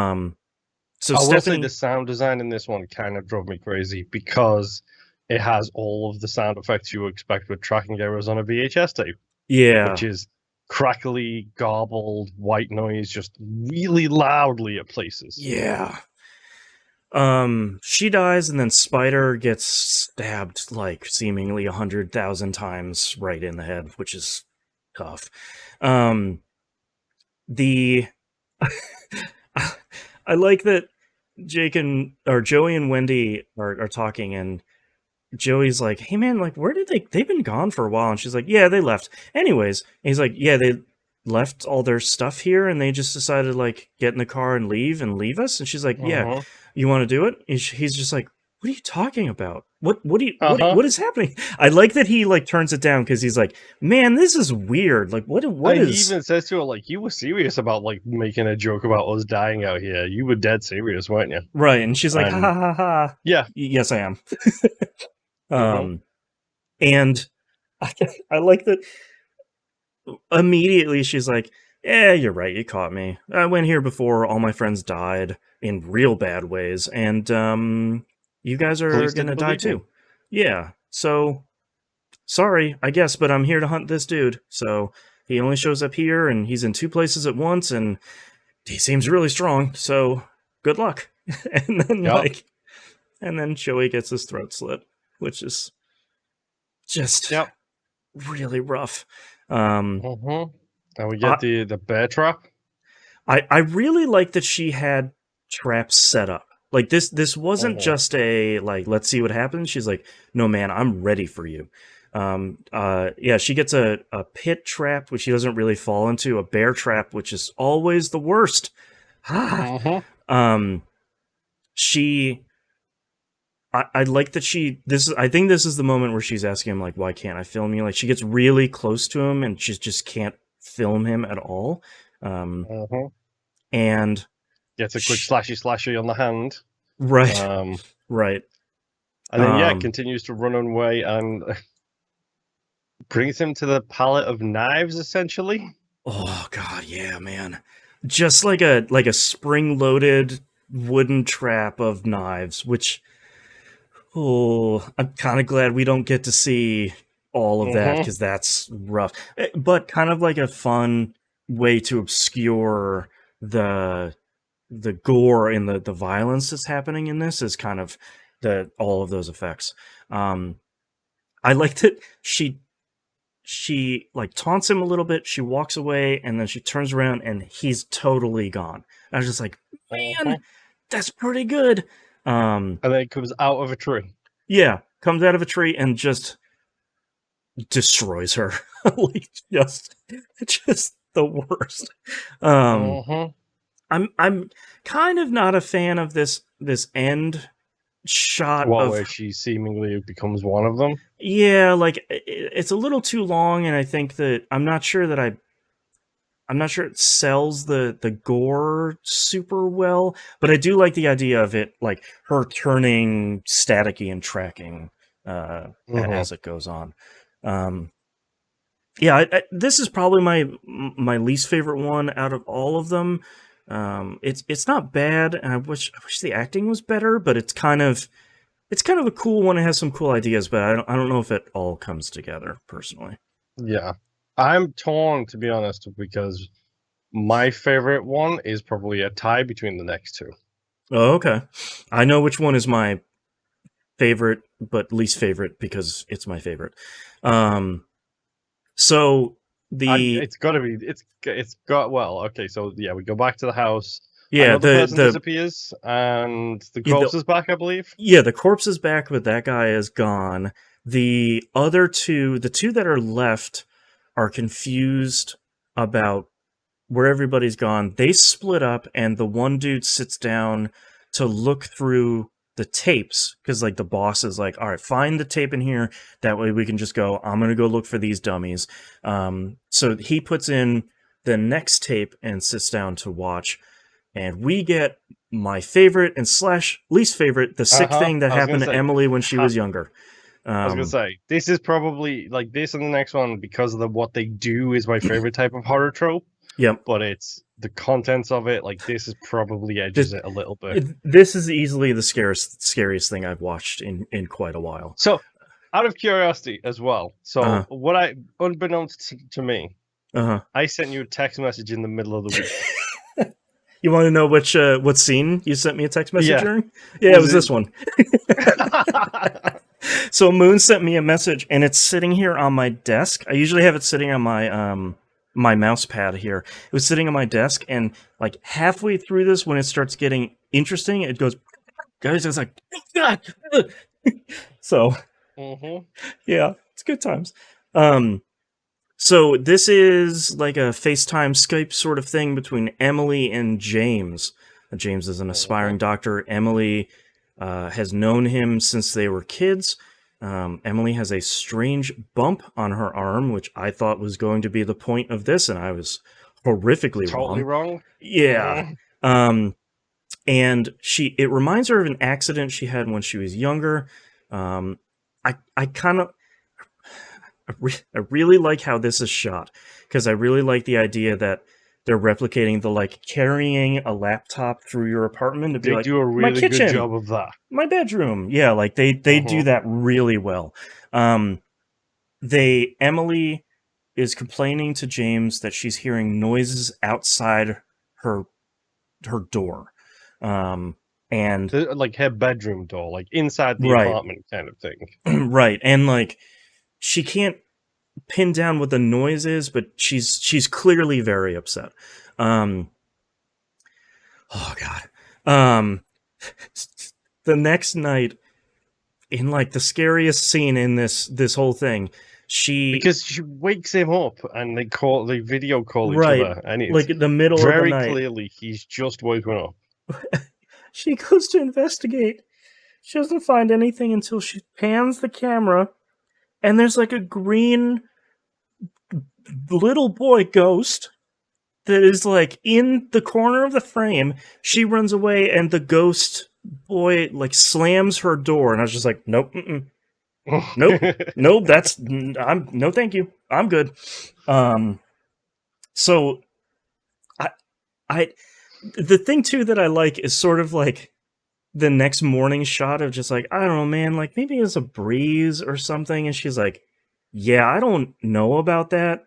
I will say Stephanie, the sound design in this one kind of drove me crazy because it has all of the sound effects you expect with tracking errors on a VHS tape, yeah, which is crackly, garbled, white noise, just really loudly at places. yeah. She dies, and then Spider gets stabbed like seemingly 100,000 times right in the head, which is tough. The I like that Joey and Wendy are talking, and Joey's like, "Hey man, like where did they've been gone for a while?" And she's like, "Yeah, they left." Anyways, and he's like, "Yeah, they left all their stuff here and they just decided like get in the car and leave us." And she's like, "Yeah, Uh-huh. you want to do it?" And he's just like, "What are you talking about? Uh-huh. What is happening?" I like that he like turns it down because he's like, "Man, this is weird. Like what And he is even says to her, like, you were serious about like making a joke about us dying out here. You were dead serious, weren't you? right?" And she's like, "Ha And ha ha ha. yeah. Yes, I am." Uh-huh. And I like that immediately she's like, "Yeah, you're right. You caught me. I went here before all my friends died in real bad ways, and you guys are Police gonna didn't die believe me. too. Yeah. So sorry, I guess, but I'm here to hunt this dude. So he only shows up here, and he's in two places at once, and he seems really strong. So good luck." And then Yeah. and then Joey gets his throat slit, which is just Yep. really rough. Uh-huh. And we I, get the bear trap. I really like that she had traps set up. Like this wasn't Uh-huh. just a like let's see what happens. She's like, "No man, I'm ready for you." Yeah, she gets a pit trap which she doesn't really fall into, a bear trap which is always the worst. Ah. Uh-huh. Um she I like that I think this is the moment where she's asking him like, "Why can't I film you?" Like she gets really close to him and she just can't film him at all. Uh-huh. And Gets a quick sh- slashy on the hand. right. Um, Right. and then continues to run away and brings him to the pallet of knives, essentially. Oh god, yeah, man. Just like a spring-loaded wooden trap of knives, which I'm kind of glad we don't get to see all of that Uh-huh. because that's rough. But kind of like a fun way to obscure the gore and the violence that's happening in this is kind of the all of those effects. I liked it. She like taunts him a little bit, she walks away, and then she turns around and he's totally gone. I was just like, Uh-huh. man, that's pretty good. And then it comes out of a tree. Yeah, comes out of a tree and just destroys her. Like just the worst. Uh-huh. I'm kind of not a fan of this end shot What, of where she seemingly becomes one of them? yeah, like it's a little too long, and I think that I'm not sure that I'm not sure it sells the gore super well, but I do like the idea of it, like her turning staticky and tracking as it goes on. Yeah, this is probably my least favorite one out of all of them. It's not bad, and I wish the acting was better, but it's kind of a cool one. It has some cool ideas, but I don't know if it all comes together personally. Yeah, I'm torn, to be honest, because my favorite one is probably a tie between the next two. Oh, okay. I know which one is my favorite, but least favorite because it's my favorite. So it's got to be. It's got well. Okay, so yeah, we go back to the house. Yeah, another person disappears, and the corpse is back, I believe. Yeah, the corpse is back, but that guy is gone. The other two, the two that are left, are confused about where everybody's gone. They split up, and the one dude sits down to look through the tapes because, like, the boss is like, "All right, find the tape in here. That way we can just go. I'm gonna go look for these dummies." So he puts in the next tape and sits down to watch, and we get my favorite and / least favorite, the sick thing that happened to Emily when she was younger. I was gonna say, this is probably, like, this and the next one, because of what they do, is my favorite type of horror trope. Yep. But it's the contents of it, like, this is probably edges it a little bit. This is easily the scariest thing I've watched in quite a while. So, out of curiosity as well, so unbeknownst to me, I sent you a text message in the middle of the week. You want to know what scene you sent me a text message during? Yeah, it was this one. So Moon sent me a message, and it's sitting here on my desk. I usually have it sitting on my my mouse pad here. It was sitting on my desk, and like halfway through this, when it starts getting interesting, it goes, guys, it's like, so yeah, it's good times. So this is like a FaceTime Skype sort of thing between Emily and James. James is an aspiring doctor. Emily has known him since they were kids. Emily has a strange bump on her arm, which I thought was going to be the point of this, and I was horrifically totally wrong. Yeah. And it reminds her of an accident she had when she was younger. I kind of... I really like how this is shot, because I really like the idea that they're replicating the, like, carrying a laptop through your apartment to be like, do a really good job of that. My bedroom. Yeah, like they do that really well. Emily is complaining to James that she's hearing noises outside her door. And like her bedroom door, like inside the apartment kind of thing. Right. And like she can't pin down what the noise is, but she's clearly very upset. Oh god. The next night, in like the scariest scene in this whole thing, because she wakes him up and they video call each other, and it's like in the middle of the night. Very clearly he's just woken up. She goes to investigate. She doesn't find anything until she pans the camera, and there's like a green little boy ghost that is like in the corner of the frame. She runs away, and the ghost boy like slams her door, and I was just like, nope, nope, no, no, thank you, I'm good. So I the thing too that I like is sort of like the next morning shot of just like, I don't know, man, like maybe it's a breeze or something, and she's like, yeah, I don't know about that.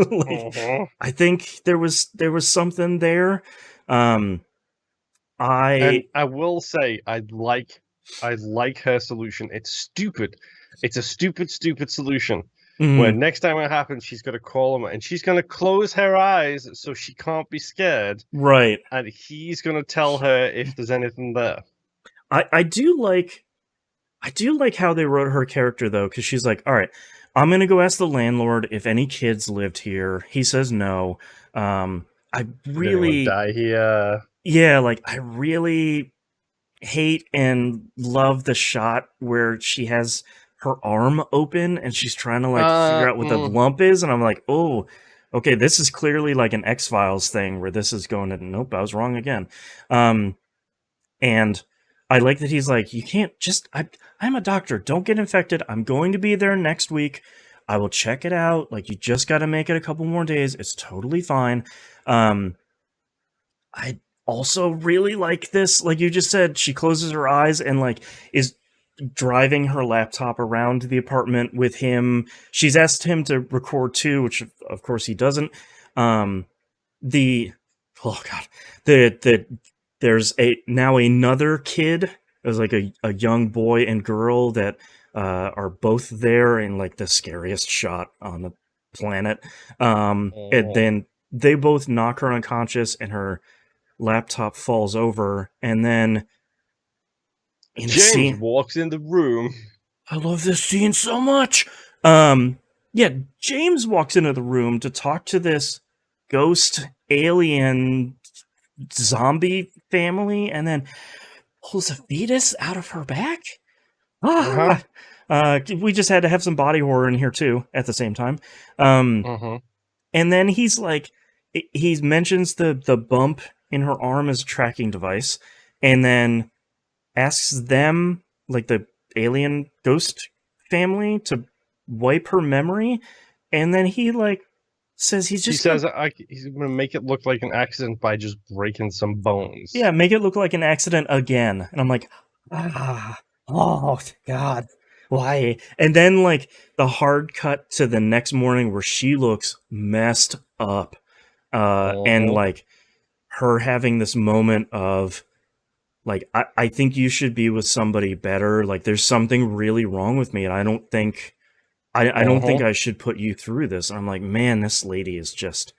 Like, I think there was something there. And I will say I like her solution. It's stupid. It's a stupid solution. Where next time it happens, she's going to call him, and she's going to close her eyes so she can't be scared. Right. And he's going to tell her if there's anything there. I do like how they wrote her character, though, because she's like, all right, I'm going to go ask the landlord if any kids lived here. He says no. I really... die here. Yeah, like, I really hate and love the shot where she has her arm open and she's trying to, like, figure out what the lump is, and I'm like, oh, okay, this is clearly like an X-Files thing where this is going to, nope, I was wrong again. And I like that he's like, you can't just, I'm a doctor, don't get infected. I'm going to be there next week. I will check it out. Like, you just got to make it a couple more days. It's totally fine. I also really like this. Like you just said, she closes her eyes and like is driving her laptop around the apartment with him. She's asked him to record too, which of course he doesn't. The oh god, the there's now another kid. There's like a young boy and girl that are both there in like the scariest shot on the planet. And then they both knock her unconscious, and her laptop falls over, and then in a James scene, walks in the room. I love this scene so much. Yeah, James walks into the room to talk to this ghost alien zombie family, and then pulls a fetus out of her back. We just had to have some body horror in here too at the same time. And then he's like, he mentions the bump in her arm as a tracking device, and then asks them, like the alien ghost family, to wipe her memory, and then he like says he's gonna make it look like an accident by just breaking some bones. Yeah, make it look like an accident again. And I'm like, oh god, why? And then like the hard cut to the next morning where she looks messed up, and like her having this moment of like, I think you should be with somebody better. Like, there's something really wrong with me, and I don't think I should put you through this. And I'm like, man, this lady is just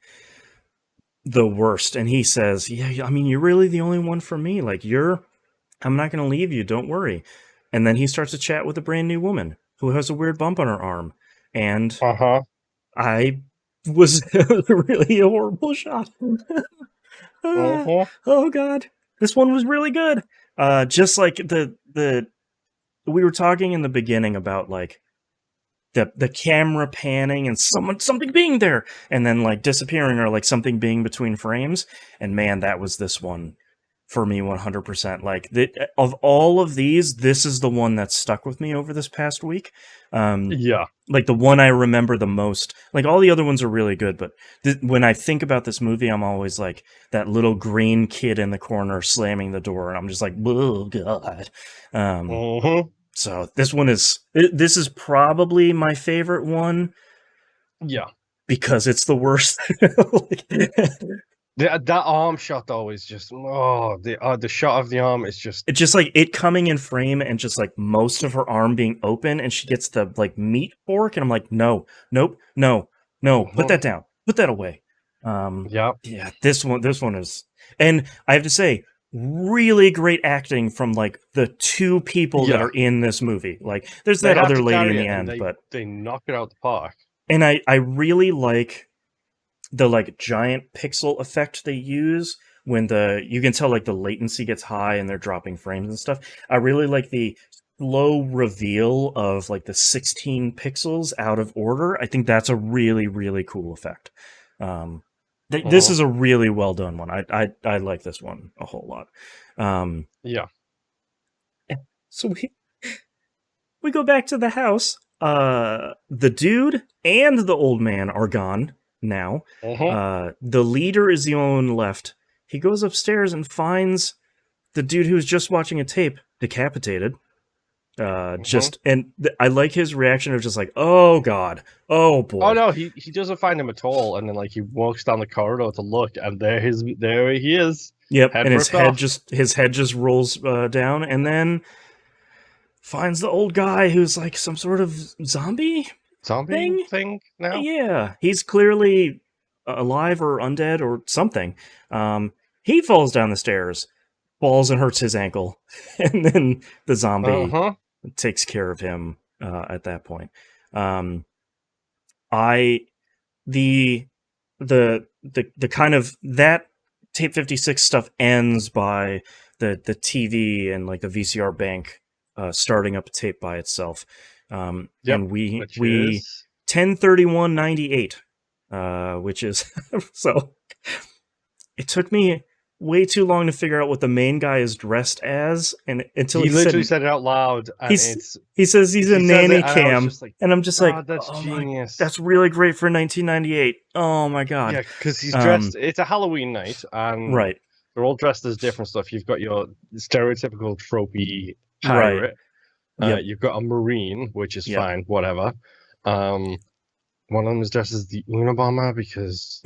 the worst. And he says, yeah, I mean, you're really the only one for me. Like, I'm not going to leave you. Don't worry. And then he starts to chat with a brand new woman who has a weird bump on her arm. And I was really a horrible shot. Oh God. This one was really good. Just like the we were talking in the beginning about like the camera panning and something being there and then like disappearing, or like something being between frames. And man, that was this one for me 100%. Like, of all of these, this is the one that stuck with me over this past week. Like the one I remember the most. Like, all the other ones are really good, but when I think about this movie, I'm always like that little green kid in the corner slamming the door, and I'm just like, oh God. So this is probably my favorite one. Yeah, because it's the worst. That arm shot though is just the shot of the arm is just, it's just like it coming in frame and just like most of her arm being open, and she gets the like meat fork, and I'm like, no, put that down, put that away. Yeah, this one is, and I have to say, really great acting from like the two people that are in this movie. Like, there's that other lady in the end, but they knock it out the park. And I really like the like giant pixel effect they use when you can tell like the latency gets high and they're dropping frames and stuff. I really like the slow reveal of like the 16 pixels out of order. I think that's a really, really cool effect. This is a really well done one. I like this one a whole lot. So we go back to the house. The dude and the old man are gone now. The leader is the only one left. He goes upstairs and finds the dude who was just watching a tape decapitated. I like his reaction of just like, oh God, oh boy. Oh no, he doesn't find him at all, and then like he walks down the corridor to look, and there he is. Yep, and his head just rolls down, and then finds the old guy who's like some sort of zombie thing now. Yeah, he's clearly alive or undead or something. He falls down the stairs, falls and hurts his ankle, and then the zombie takes care of him at that point. The kind of that Tape 56 stuff ends by the TV and like the VCR bank starting up a tape by itself. And we 10/31/98 which is so. It took me way too long to figure out what the main guy is dressed as, and until he literally said it out loud, and he says he's a nanny cam, and I'm just like, that's genius. That's really great for 1998. Oh my god! Yeah, because he's dressed. It's a Halloween night, and right, they're all dressed as different stuff. You've got your stereotypical tropey pirate. Right. Yep. You've got a marine, which is fine, whatever. One of them is dressed as the Unabomber because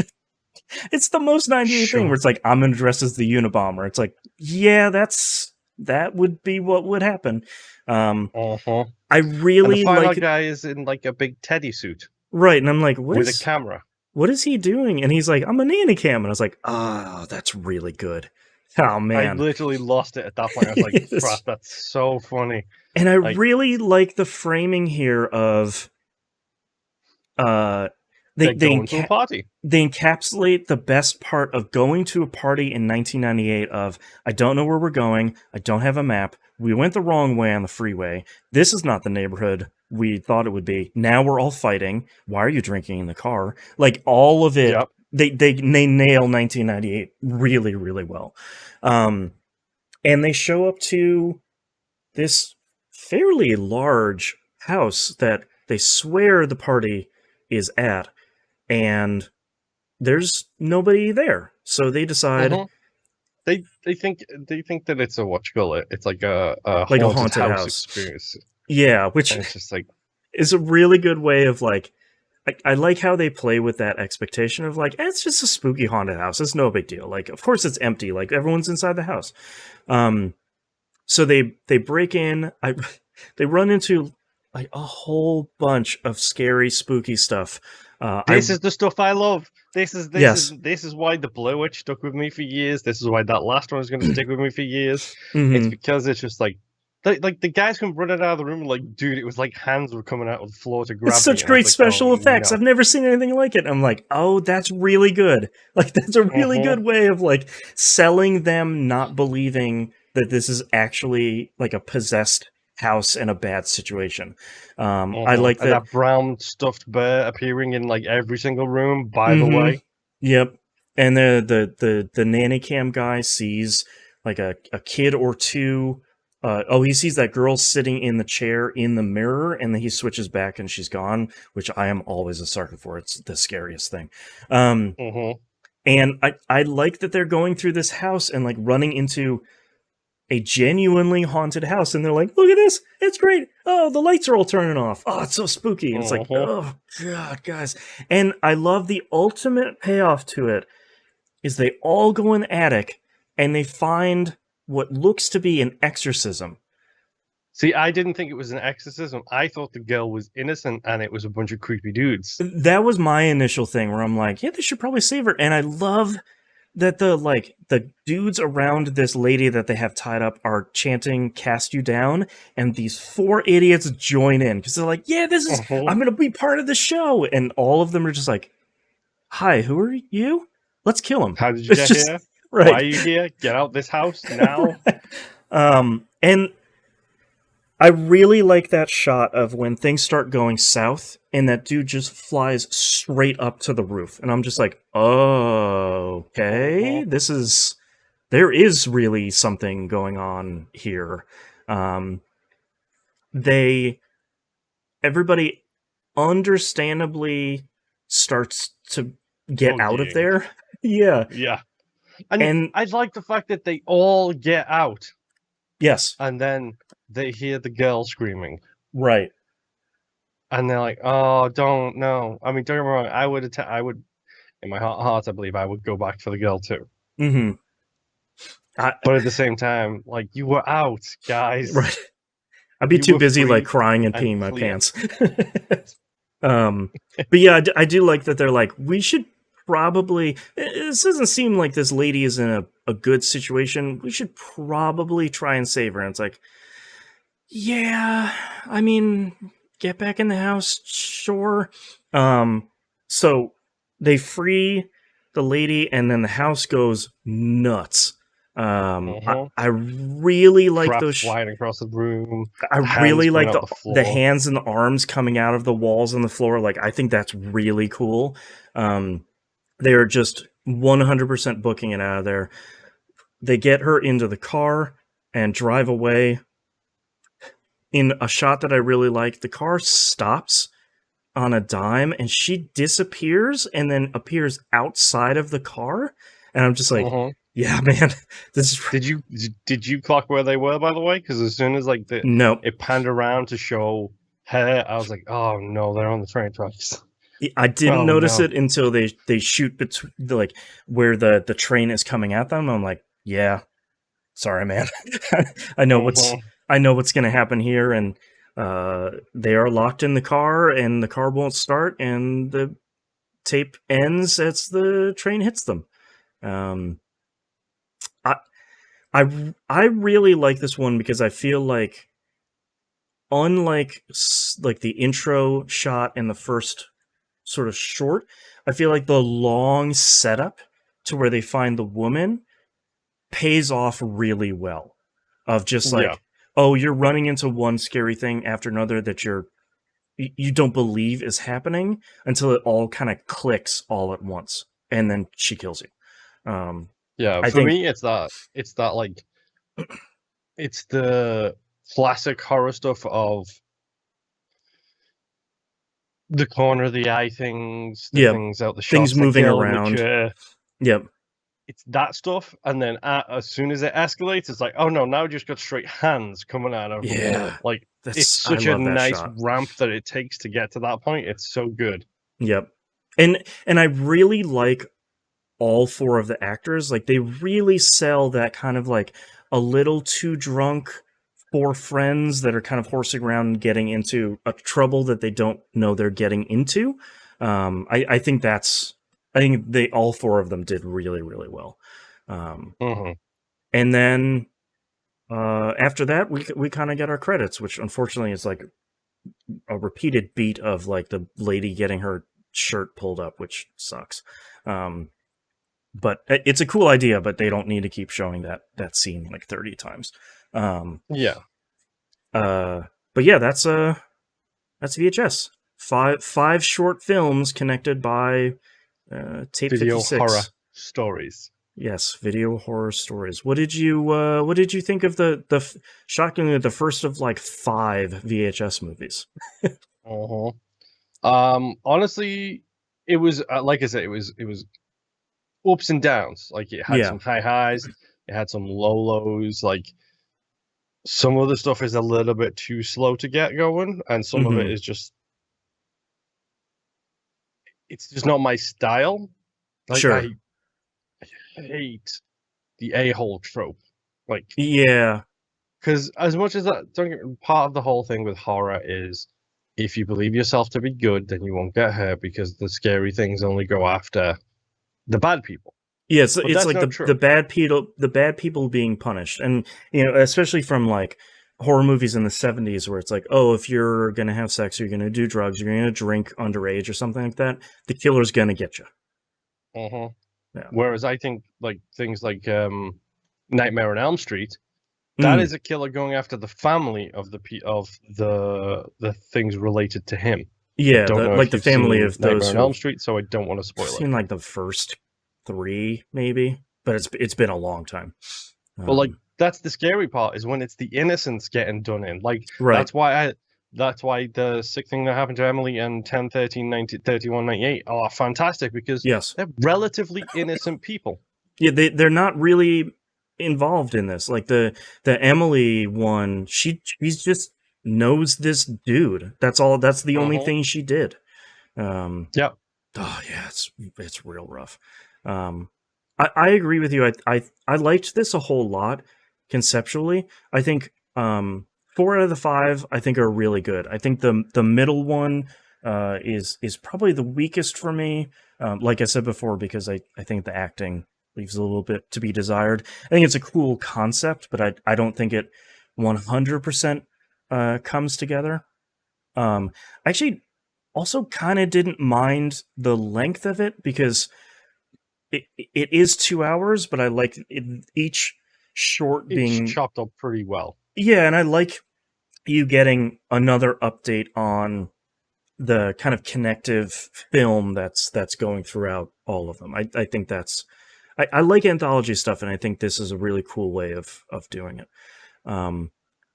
it's the most 98 thing where it's like, I'm gonna dress as the Unabomber. It's like, yeah, that would be what would happen. I really and the final like guy is in like a big teddy suit, right? And I'm like, with a camera. What is he doing? And he's like, I'm a nanny cam, and I was like, oh, that's really good. Oh man, I literally lost it at that point. I was like, crap, that's so funny. And I really like the framing here of they going to a party. They encapsulate the best part of going to a party in 1998 of, I don't know where we're going, I don't have a map, we went the wrong way on the freeway, this is not the neighborhood we thought it would be, now we're all fighting, why are you drinking in the car? Like, all of it, they nail 1998 really, really well. And they show up to this fairly large house that they swear the party is at, and there's nobody there. So they decide they think that it's a it's like a haunted house experience. Yeah, which it's just like is a really good way of like, I like how they play with that expectation of like, it's just a spooky haunted house, it's no big deal, like of course it's empty, like everyone's inside the house. So they break in, they run into like a whole bunch of scary, spooky stuff. This is the stuff I love. This is why the Blair Witch stuck with me for years. This is why that last one is going to stick with me for years. It's because it's just like the guys come running out of the room like, dude, it was like hands were coming out of the floor to grab. It's such great special effects. I've never seen anything like it. I'm like, oh, that's really good. Like that's a really good way of like selling them not believing that this is actually like a possessed house in a bad situation. I like that brown stuffed bear appearing in like every single room, by the way. Yep. And the nanny cam guy sees like a kid or two. He sees that girl sitting in the chair in the mirror, and then he switches back and she's gone, which I am always a sucker for. It's the scariest thing. And I like that they're going through this house and like running into a genuinely haunted house, and they're like, look at this, it's great, oh, the lights are all turning off, oh, it's so spooky, and it's like, oh god, guys. And I love the ultimate payoff to it is they all go in the attic and they find what looks to be an exorcism. See, I didn't think it was an exorcism. I thought the girl was innocent and it was a bunch of creepy dudes. That was my initial thing where I'm like, yeah, they should probably save her. And I love that the dudes around this lady that they have tied up are chanting "Cast You Down," and these four idiots join in because they're like, "Yeah, this is I'm gonna be part of the show," and all of them are just like, "Hi, who are you? Let's kill him." How did you get here? Right. Why are you here? Get out this house now. And I really like that shot of when things start going south and that dude just flies straight up to the roof. And I'm just like, oh, okay, there is really something going on here. Everybody understandably starts to get out of there. Yeah. Yeah. And I like the fact that they all get out. Yes. And then they hear the girl screaming. Right. And they're like, oh, don't, no. I mean, don't get me wrong, I would, in my heart, I believe I would go back for the girl too. Mm-hmm. But at the same time, like, you were out, guys. Right. I'd be too busy, like, crying and peeing my pants. But yeah, I do like that they're like, we should probably, this doesn't seem like this lady is in a good situation, we should probably try and save her. And it's like, yeah, I mean, get back in the house, sure. So they free the lady, and then the house goes nuts. I really like Crap those. flying across the room. I Hands really going like out the the floor. hands and the arms coming out of the walls and the floor. Like, I think that's really cool. They are just 100% booking it out of there. They get her into the car and drive away. In a shot that I really like, the car stops on a dime and she disappears and then appears outside of the car. And I'm just like, yeah, man, this is. Did you clock where they were, by the way? Because as soon as like No, it panned around to show her, I was like, oh no, they're on the train tracks. I didn't Oh notice no. it until they shoot between like where the train is coming at them. I'm like, yeah, sorry, man. I know what's gonna happen here, and they are locked in the car, and the car won't start, and the tape ends as the train hits them. I I really like this one because I feel like, unlike like the intro shot in the first sort of short, I feel like the long setup to where they find the woman pays off really well. Of just like, oh, you're running into one scary thing after another that you don't believe is happening until it all kind of clicks all at once, and then she kills you. I for think, me, it's that like it's the classic horror stuff of the corner of the eye things, the things out the things shots, the moving girl in the around. chair. Yep. It's that stuff, and then as soon as it escalates, it's like, oh no, now just got straight hands coming out of the wall. Like, it's such a nice ramp that it takes to get to that point. It's so good. Yep. And I really like all four of the actors. Like, they really sell that kind of like a little too drunk four friends that are kind of horsing around and getting into a trouble that they don't know they're getting into. I think they all four of them did really, really well. And then after that, we kind of get our credits, which unfortunately is like a repeated beat of like the lady getting her shirt pulled up, which sucks. But it's a cool idea, but they don't need to keep showing that scene like 30 times. But yeah, that's VHS. Five short films connected by tape video 56. Horror stories. Yes, video horror stories. What did you think of shockingly the first of like 5 VHS movies? Honestly, it was like I said, it was ups and downs. Like, it had some high highs, it had some low lows. Like, some of the stuff is a little bit too slow to get going, and some of it is just, it's just not my style. Like, I hate the a-hole trope. Like, because as much as that, part of the whole thing with horror is, if you believe yourself to be good, then you won't get hurt, because the scary things only go after the bad people. Yeah, it's like the bad people being punished, and especially from like horror movies in the 70s, where it's like, oh, if you're gonna have sex, you're gonna do drugs, you're gonna drink underage or something like that, the killer's gonna get you. Yeah. Whereas I think like things like Nightmare on Elm Street, that is a killer going after the family of the things related to him. Yeah, like the family of those Nightmare on Elm Street, so I don't want to spoil it. I've seen like the first 3 maybe, but it's been a long time. But like, that's the scary part, is when it's the innocents getting done in. Like, that's why the sick thing that happened to Emily and 10, 13, 90, 31, 98 are fantastic, because they're relatively innocent people. Yeah, they're not really involved in this. Like the Emily one, she just knows this dude. That's all. That's the only thing she did. Oh yeah, it's real rough. I agree with you. I liked this a whole lot conceptually. I think 4 out of the 5 I think are really good. I think the middle one is probably the weakest for me. Like I said before, because I think the acting leaves a little bit to be desired. I think it's a cool concept, but I don't think it 100% comes together. I actually also kind of didn't mind the length of it, because it is 2 hours, but I like each short it's being chopped up pretty well. Yeah, and I like you getting another update on the kind of connective film that's going throughout all of them. I think that's I like anthology stuff, and I think this is a really cool way of doing it.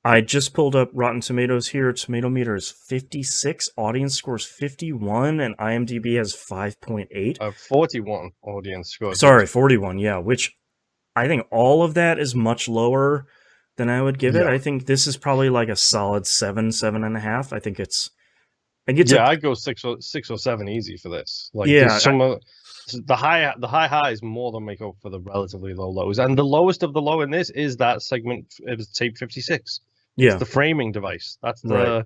I just pulled up Rotten Tomatoes here. Tomato meter is 56, audience scores 51, and IMDb has 5.8. 41 audience scores. Sorry, 41, yeah, which I think all of that is much lower than I would give it. I think this is probably like a solid 7.5. I think it's I'd go 6 or 7 easy for this. Like, some of the highs more than make up for the relatively low lows, and the lowest of the low in this is that segment. It was tape 56. It's the framing device. That's the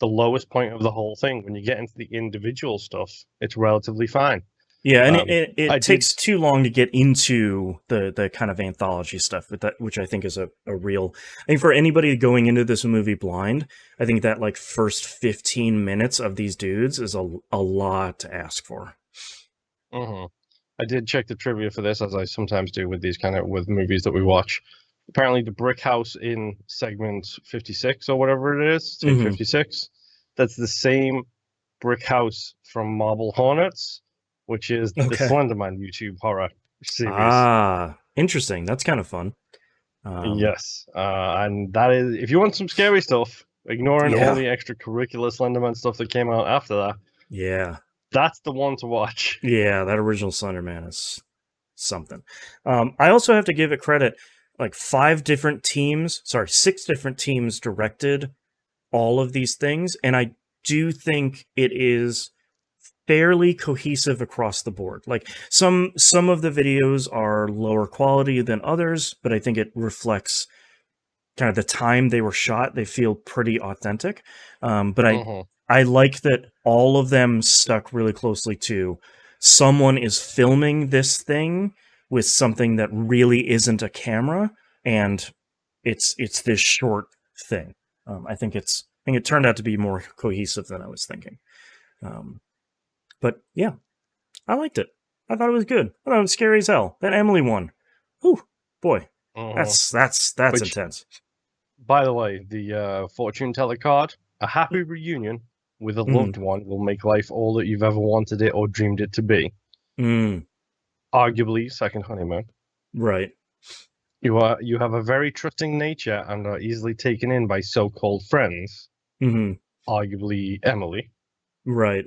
lowest point of the whole thing. When you get into the individual stuff, it's relatively fine. Yeah, and it takes too long to get into the kind of anthology stuff, which I think is a real... I think for anybody going into this movie blind, I think that like first 15 minutes of these dudes is a lot to ask for. Mm-hmm. I did check the trivia for this, as I sometimes do with these with movies that we watch. Apparently the brick house in segment 56 or whatever it is, tape 56, that's the same brick house from Marble Hornets, which is the Slenderman YouTube horror series. Ah, interesting. That's kind of fun. Yes. And that is, if you want some scary stuff, ignoring all the extracurricular Slenderman stuff that came out after that. Yeah. That's the one to watch. Yeah, that original Slenderman is something. I also have to give it credit. Like 6 different teams directed all of these things, and I do think it is fairly cohesive across the board. Like some of the videos are lower quality than others, but I think it reflects kind of the time they were shot. They feel pretty authentic. But I like that all of them stuck really closely to someone is filming this thing with something that really isn't a camera, and it's this short thing. I think it turned out to be more cohesive than I was thinking. But yeah, I liked it. I thought it was good. I thought it was scary as hell. That Emily one. Whew, boy, that's intense. By the way, the fortune teller card, a happy reunion with a loved one will make life all that you've ever wanted it or dreamed it to be. Arguably, second honeymoon. Right. You have a very trusting nature and are easily taken in by so-called friends. Arguably, Emily. Right.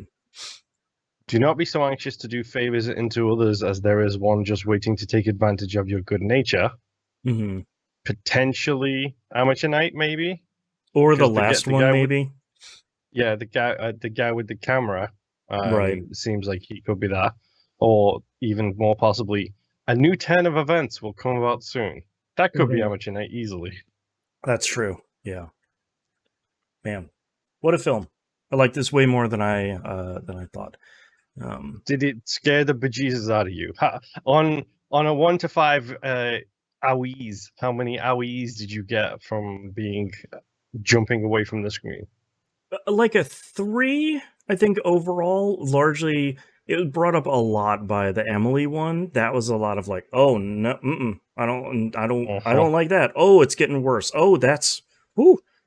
Do not be so anxious to do favors into others, as there is one just waiting to take advantage of your good nature. Potentially Amateur Night, maybe, or the last one, maybe. The guy with the camera. Right. Seems like he could be that, or even more possibly, a new turn of events will come about soon. That could be Amateur Night easily. That's true. Yeah. Man, what a film! I like this way more than I thought. Did it scare the bejesus out of you? On a 1 to 5 owies, how many owies did you get from jumping away from the screen? Like a 3, I think overall. Largely, it was brought up a lot by the Emily one. That was a lot of like, oh no, I don't like that. Oh, it's getting worse. Oh,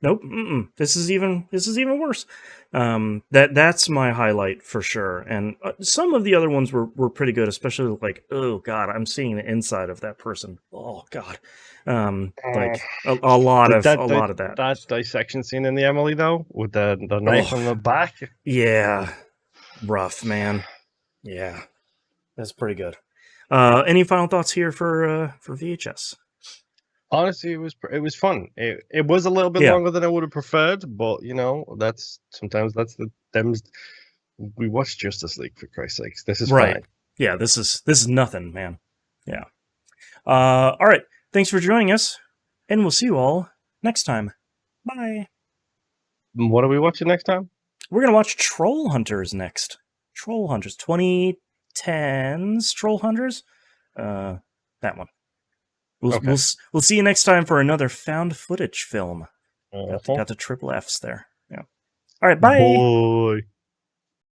nope. This is even worse. That's my highlight for sure. And some of the other ones were pretty good, especially like, oh god, I'm seeing the inside of that person. Oh god. Like a lot of that. That dissection scene in the Emily though, with the knife on the back. Yeah. Rough, man. Yeah. That's pretty good. Any final thoughts here for VHS? Honestly, it was fun. It was a little bit longer than I would have preferred, but sometimes that's we watched Justice League, for Christ's sakes. This is fine. Yeah, this is nothing, man. Yeah. All right. Thanks for joining us, and we'll see you all next time. Bye. What are we watching next time? We're gonna watch Troll Hunters next. Troll Hunters, 2010's Troll Hunters. That one. We'll see you next time for another found footage film. Got the triple Fs there. Yeah. All right. Bye. Boy.